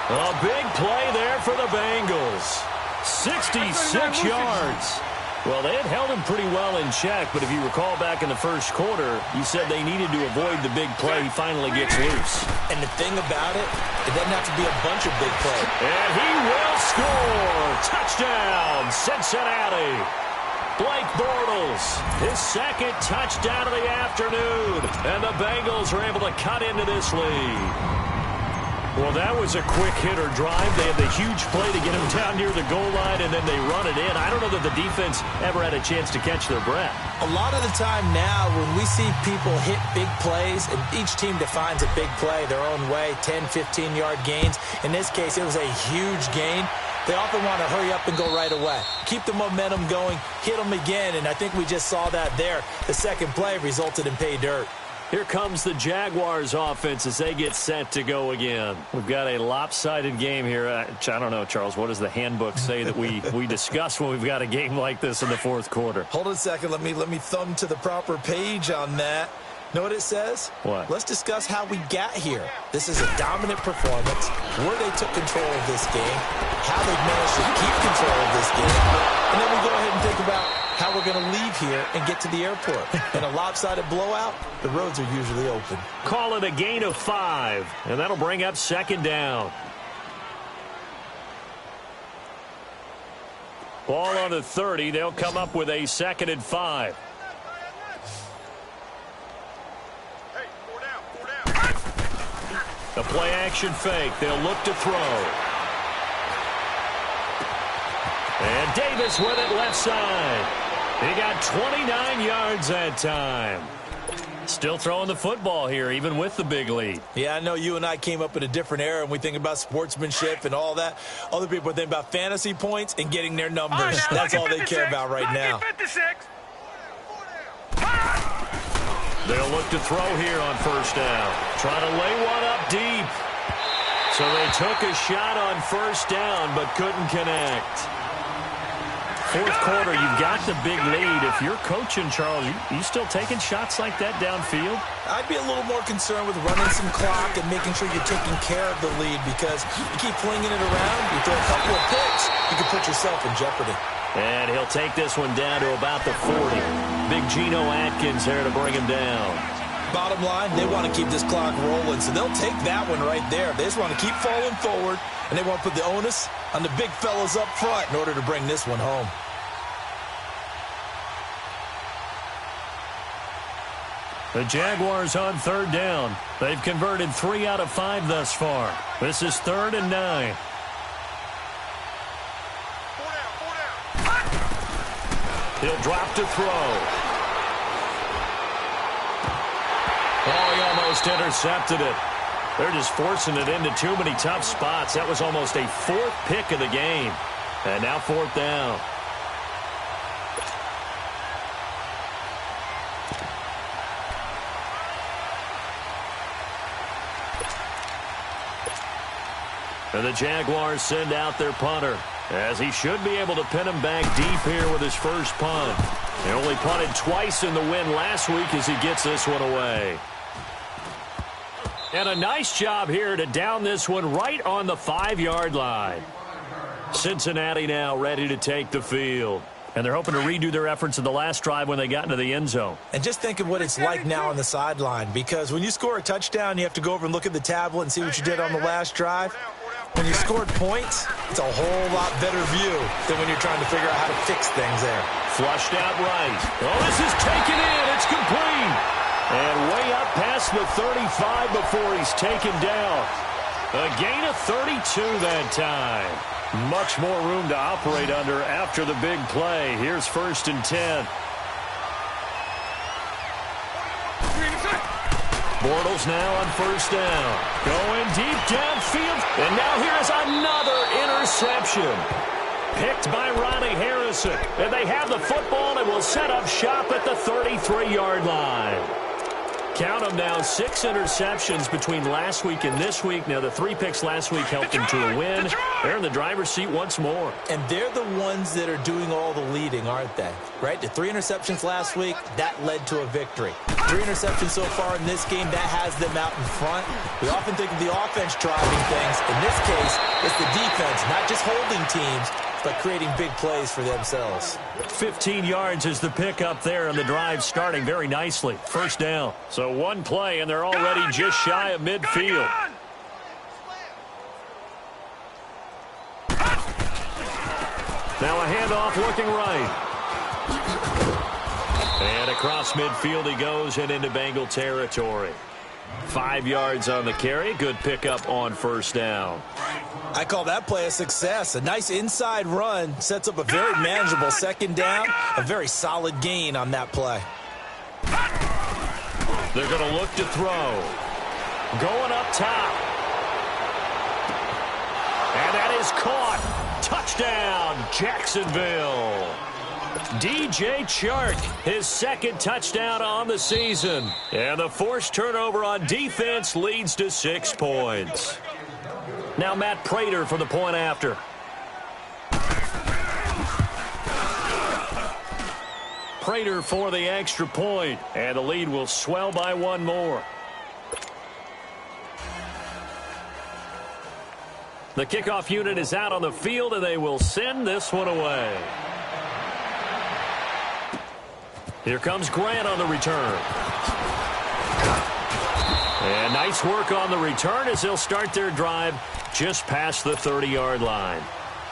A big play there for the Bengals. 66 yards. Well, they had held him pretty well in check, but if you recall back in the first quarter, you said they needed to avoid the big play. He finally gets loose. And the thing about it doesn't have to be a bunch of big plays. And he will score. Touchdown, Cincinnati. Blake Bortles, his second touchdown of the afternoon. And the Bengals are able to cut into this lead. Well, that was a quick hitter drive. They had the huge play to get him down near the goal line, and then they run it in. I don't know that the defense ever had a chance to catch their breath. A lot of the time now when we see people hit big plays, and each team defines a big play their own way, 10, 15-yard gains. In this case, it was a huge gain. They often want to hurry up and go right away. Keep the momentum going, hit them again, and I think we just saw that there. The second play resulted in pay dirt. Here comes the Jaguars offense as they get set to go again. We've got a lopsided game here. I don't know, Charles, what does the handbook say that we discuss when we've got a game like this in the fourth quarter? Hold on a second. Let me thumb to the proper page on that. Know what it says? What? Let's discuss how we got here. This is a dominant performance, where they took control of this game, how they managed to keep control of this game, and then we go ahead and think about how we're going to leave here and get to the airport. In a lopsided blowout, the roads are usually open. Call it a gain of 5, and that'll bring up second down. Ball on the 30. They'll come up with a second and 5. A play-action fake. They'll look to throw. And Davis with it left side. He got 29 yards that time. Still throwing the football here, even with the big lead. Yeah, I know you and I came up in a different era, and we think about sportsmanship and all that. Other people think about fantasy points and getting their numbers. Right, now, that's all they care about right now. 56. They'll look to throw here on first down. Trying to lay one up deep. So they took a shot on first down, but couldn't connect. Fourth quarter, you've got the big lead. If you're coaching, Charles, you still taking shots like that downfield? I'd be a little more concerned with running some clock and making sure you're taking care of the lead, because you keep flinging it around, you throw a couple of picks, you can put yourself in jeopardy. And he'll take this one down to about the 40. Big Geno Atkins there to bring him down. Bottom line, they want to keep this clock rolling, so they'll take that one right there. They just want to keep falling forward, and they want to put the onus on the big fellas up front in order to bring this one home. The Jaguars on third down. They've converted 3 out of 5 thus far. This is 3rd and 9. He'll drop to throw. Oh, he almost intercepted it. They're just forcing it into too many tough spots. That was almost a 4th pick of the game. And now 4th down. And the Jaguars send out their punter, as he should be able to pin him back deep here with his first punt. He only punted twice in the win last week as he gets this one away. And a nice job here to down this one right on the 5-yard line. Cincinnati now ready to take the field. And they're hoping to redo their efforts in the last drive when they got into the end zone. And just think of what it's like now on the sideline, because when you score a touchdown, you have to go over and look at the tablet and see what you did on the last drive. When you scored points, it's a whole lot better view than when you're trying to figure out how to fix things there. Flushed out right. Oh, this is taken in. It's complete. And way up past the 35 before he's taken down. A gain of 32 that time. Much more room to operate under after the big play. Here's 1st and 10. Bortles now on first down. Going deep downfield. And now here's another interception. Picked by Ronnie Harrison. And they have the football and will set up shop at the 33-yard line. Count them now, 6 interceptions between last week and this week. Now, the 3 picks last week helped them to a win. They're in the driver's seat once more. And they're the ones that are doing all the leading, aren't they? Right? The 3 interceptions last week, that led to a victory. 3 interceptions so far in this game. That has them out in front. We often think of the offense driving things. In this case, it's the defense, not just holding teams, but creating big plays for themselves. 15 yards is the pickup there, and the drive starting very nicely. First down. So one play, and they're already just shy of midfield. Now a handoff looking right. And across midfield he goes and into Bengal territory. 5 yards on the carry. Good pickup on first down. I call that play a success. A nice inside run sets up a very manageable second down. A very solid gain on that play. They're going to look to throw. Going up top. And that is caught. Touchdown, Jacksonville. DJ Chark, his second touchdown on the season. And the forced turnover on defense leads to 6 points. Now Matt Prater for the point after. Prater for the extra point, and the lead will swell by 1 more. The kickoff unit is out on the field, and they will send this one away. Here comes Grant on the return. And nice work on the return as they'll start their drive just past the 30-yard line.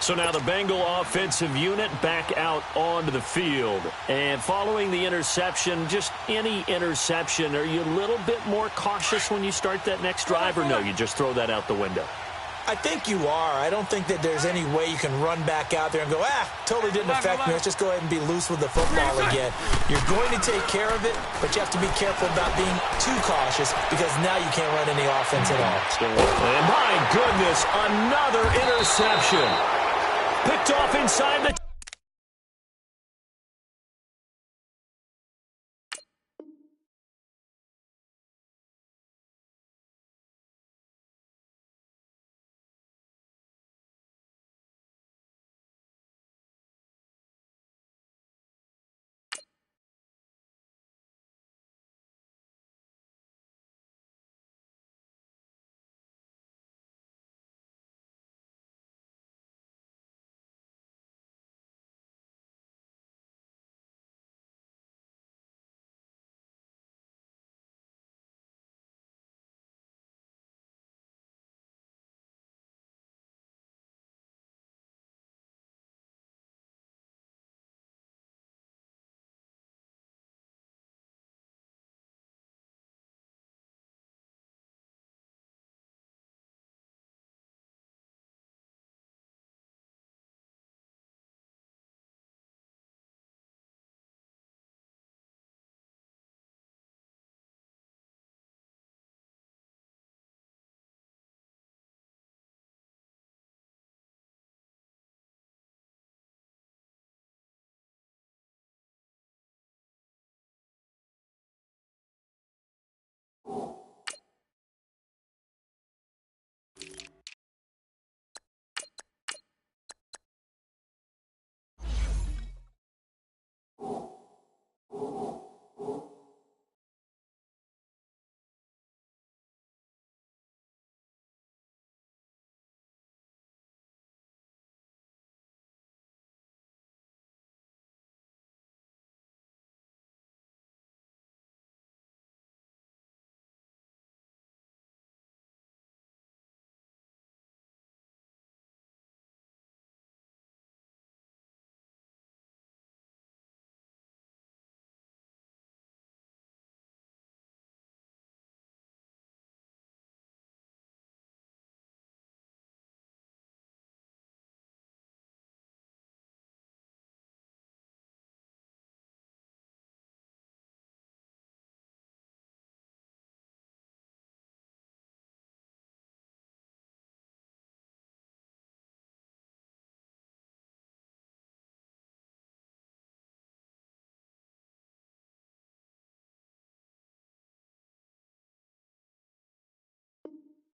So now the Bengal offensive unit back out onto the field. And following the interception, just any interception, are you a little bit more cautious when you start that next drive, or no, you just throw that out the window? I think you are. I don't think that there's any way you can run back out there and go, totally didn't affect me. Let's just go ahead and be loose with the football again. You're going to take care of it, but you have to be careful about being too cautious because now you can't run any offense at all. And my goodness, another interception. Picked off inside the...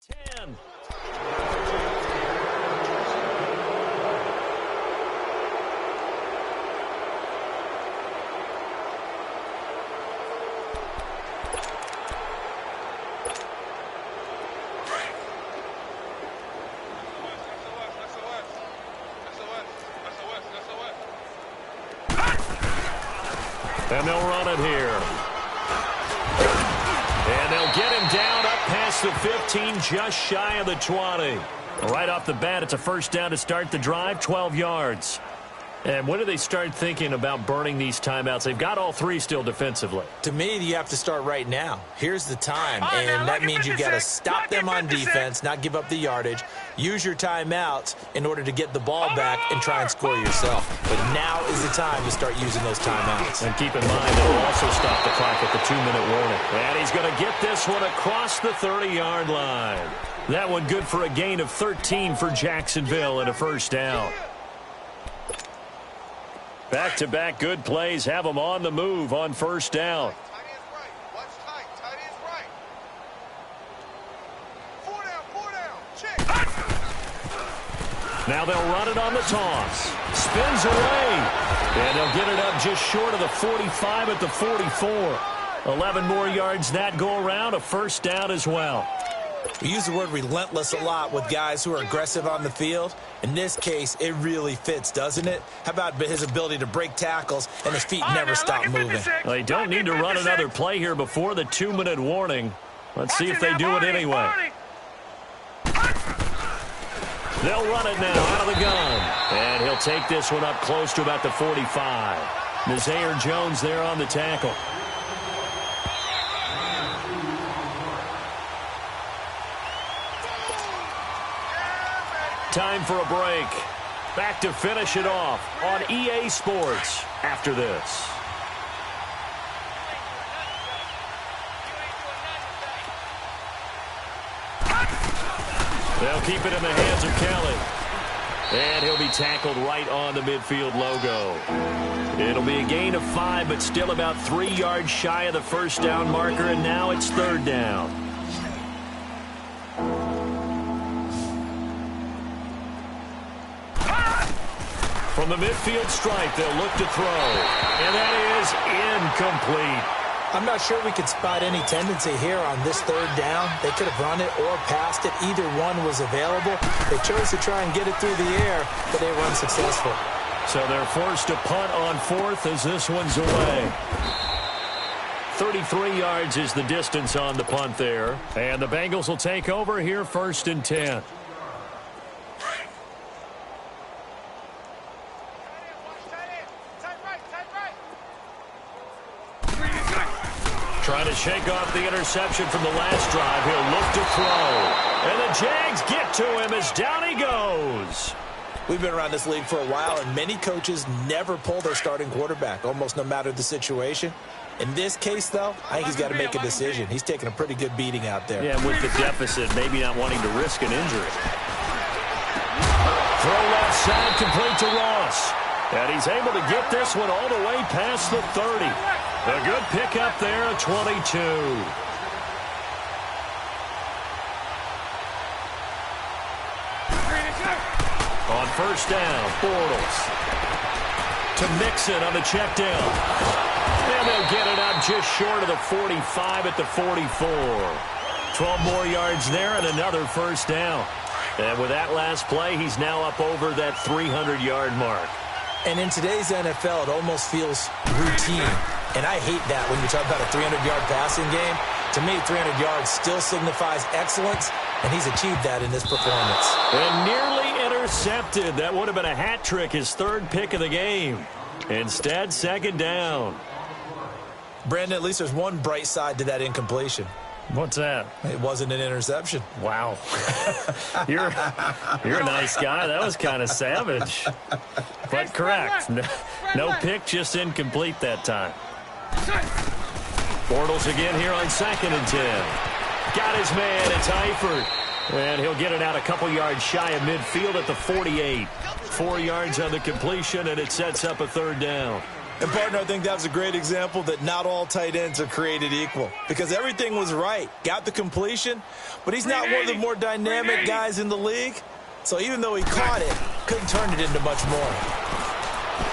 Ten. And they'll run it here. And they'll get him down up past the 15, just shy of the 20. Right off the bat, it's a first down to start the drive, 12 yards. And when do they start thinking about burning these timeouts? They've got all three still defensively. To me, you have to start right now. Here's the time, and that means you've got to stop them on defense, not give up the yardage, use your timeouts in order to get the ball back and try and score yourself. But now is the time to start using those timeouts. And keep in mind, they'll also stop the clock at the 2-minute warning. And he's going to get this one across the 30-yard line. That one good for a gain of 13 for Jacksonville and a first down. Back-to-back good plays have them on the move on first down. Now they'll run it on the toss. Spins away. And they'll get it up just short of the 45 at the 44. 11 more yards that go around, a first down as well. We use the word relentless a lot with guys who are aggressive on the field. In this case, it really fits, doesn't it? How about his ability to break tackles and his feet never stop moving? Well, they don't need to run another play here before the 2-minute warning. Let's see if they do it anyway. They'll run it now out of the gun. And he'll take this one up close to about the 45. Nazaire Jones there on the tackle. Time for a break. Back to finish it off on EA Sports after this. They'll keep it in the hands of Kelly. And he'll be tackled right on the midfield logo. It'll be a gain of 5, but still about 3 yards shy of the first down marker, and now it's third down. From the midfield stripe, they'll look to throw. And that is incomplete. I'm not sure we could spot any tendency here on this third down. They could have run it or passed it. Either one was available. They chose to try and get it through the air, but they were unsuccessful. So they're forced to punt on fourth as this one's away. 33 yards is the distance on the punt there. And the Bengals will take over here first and 10. Trying to shake off the interception from the last drive. He'll look to throw. And the Jags get to him as down he goes. We've been around this league for a while, and many coaches never pull their starting quarterback, almost no matter the situation. In this case, though, I think he's got to make a decision. He's taking a pretty good beating out there. Yeah, with the deficit, maybe not wanting to risk an injury. Throw left side, complete to Ross. And he's able to get this one all the way past the 30. A good pickup there at 22. On first down, Bortles to Mixon on the check down. And they'll get it up just short of the 45 at the 44. 12 more yards there and another first down. And with that last play, he's now up over that 300-yard mark. And in today's NFL, it almost feels routine. And I hate that when you talk about a 300-yard passing game. To me, 300 yards still signifies excellence, and he's achieved that in this performance. And nearly intercepted. That would have been a hat trick, his third pick of the game. Instead, second down. Brandon, at least there's one bright side to that incompletion. What's that? It wasn't an interception. Wow. You're a nice guy. That was kind of savage. But correct. No pick, just incomplete that time. Bortles again here on 2nd and 10. Got his man. It's Eifert. And he'll get it out a couple yards shy of midfield at the 48. 4 yards on the completion, and it sets up a third down. And, partner, I think that was a great example that not all tight ends are created equal. Because everything was right. Got the completion, but he's not one of the more dynamic guys in the league. So even though he caught it, couldn't turn it into much more.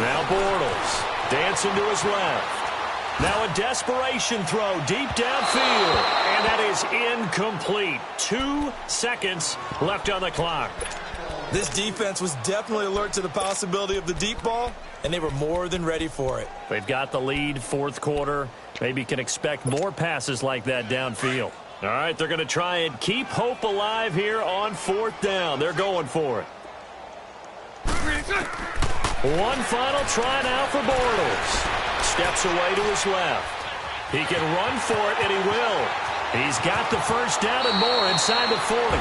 Now Bortles dancing to his left. Now a desperation throw deep downfield. And that is incomplete. 2 seconds left on the clock. This defense was definitely alert to the possibility of the deep ball, and they were more than ready for it. They've got the lead, fourth quarter. Maybe can expect more passes like that downfield. All right, they're going to try and keep hope alive here on fourth down. They're going for it. One final try now for Bortles. Steps away to his left. He can run for it, and he will. He's got the first down and more inside the 40.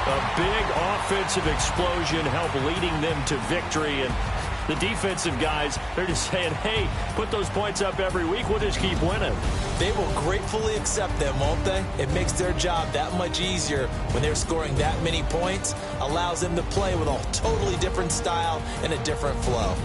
A big offensive explosion helped leading them to victory. And the defensive guys, they're just saying, hey, put those points up every week. We'll just keep winning. They will gratefully accept them, won't they? It makes their job that much easier when they're scoring that many points. Allows them to play with a totally different style and a different flow.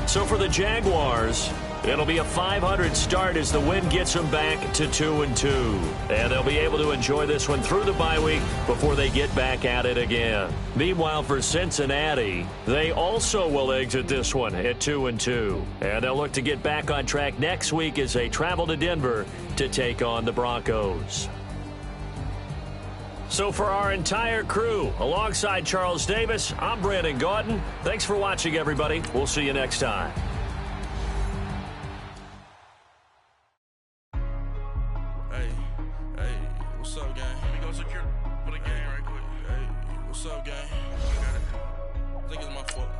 So for the Jaguars, it'll be a 500 start as the win gets them back to 2-2. And they'll be able to enjoy this one through the bye week before they get back at it again. Meanwhile, for Cincinnati, they also will exit this one at 2-2. And they'll look to get back on track next week as they travel to Denver to take on the Broncos. So for our entire crew, alongside Charles Davis, I'm Brandon Gaudin. Thanks for watching, everybody. We'll see you next time. What's up, gang? Let me go secure for the game right quick. Hey, what's up, gang? I got it. I think it's my fault.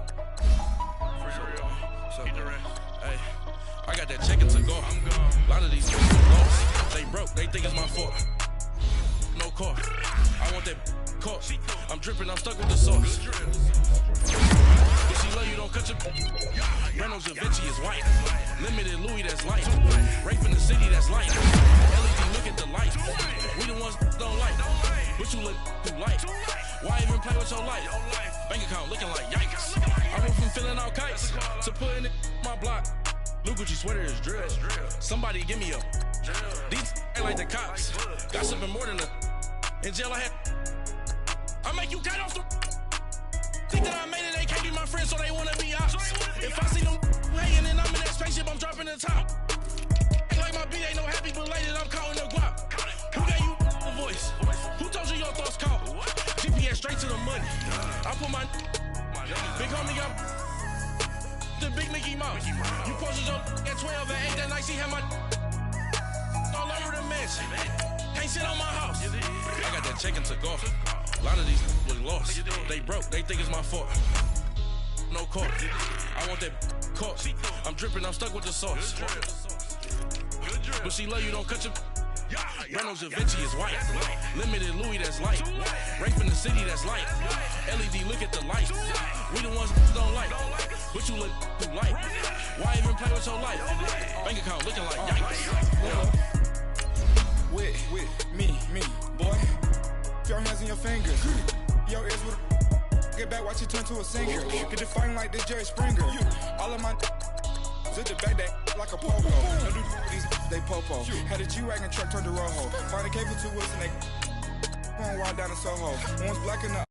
For real. What's up, man? Hey, I got that chicken to go. I'm gone. A lot of these niggas lost. They broke. They think it's my fault. No car. I want that caught. I'm dripping. I'm stuck with the sauce. If she love you, don't cut your Reynolds Da Vinci is white. Limited Louis, that's light. Rape in the city, that's light. LED, look at the light. We the ones don't like. But you look too light. Why even play with your life? Bank account looking like yikes. I went from filling out kites to putting it my block. Blue Gucci sweater is drill. Somebody give me a. These ain't like the cops. Got something more than a. In jail I had. I make you cut off the. Think that I made it, they can't be my friends, so they wanna be ops. If I see them hating and I'm in that spaceship, I'm dropping the top. Ain't like my beat ain't no happy belated, I'm calling the guap. Who gave you the voice? Who told you your thoughts count? GPS straight to the money. I put my big homie up the big Mickey Mouse. You posted your at 12 and 8 that night, she had my all over the mansion. Can't sit on my house. I got that chicken to go. A lot of these look lost. They broke, they think it's my fault. No car. I want that caught. I'm dripping, I'm stuck with the sauce. But she love you, don't cut your. Reynolds Da Vinci is white. Limited Louis, that's light. Rape in the city, that's light. LED, look at the light. We the ones don't like. But you look too light. Why even play with your life? Bank account looking like yikes. With me, boy. Your hands in your fingers. Your ears with a get back, watch it turn to a singer. Get the fighting like this Jerry Springer. All of my zip the back that like a pogo. No do these they popo. Had a G-Wagon truck turned to Rojo. Find a cable 2 wheels and they going wild down in Soho. One's black in the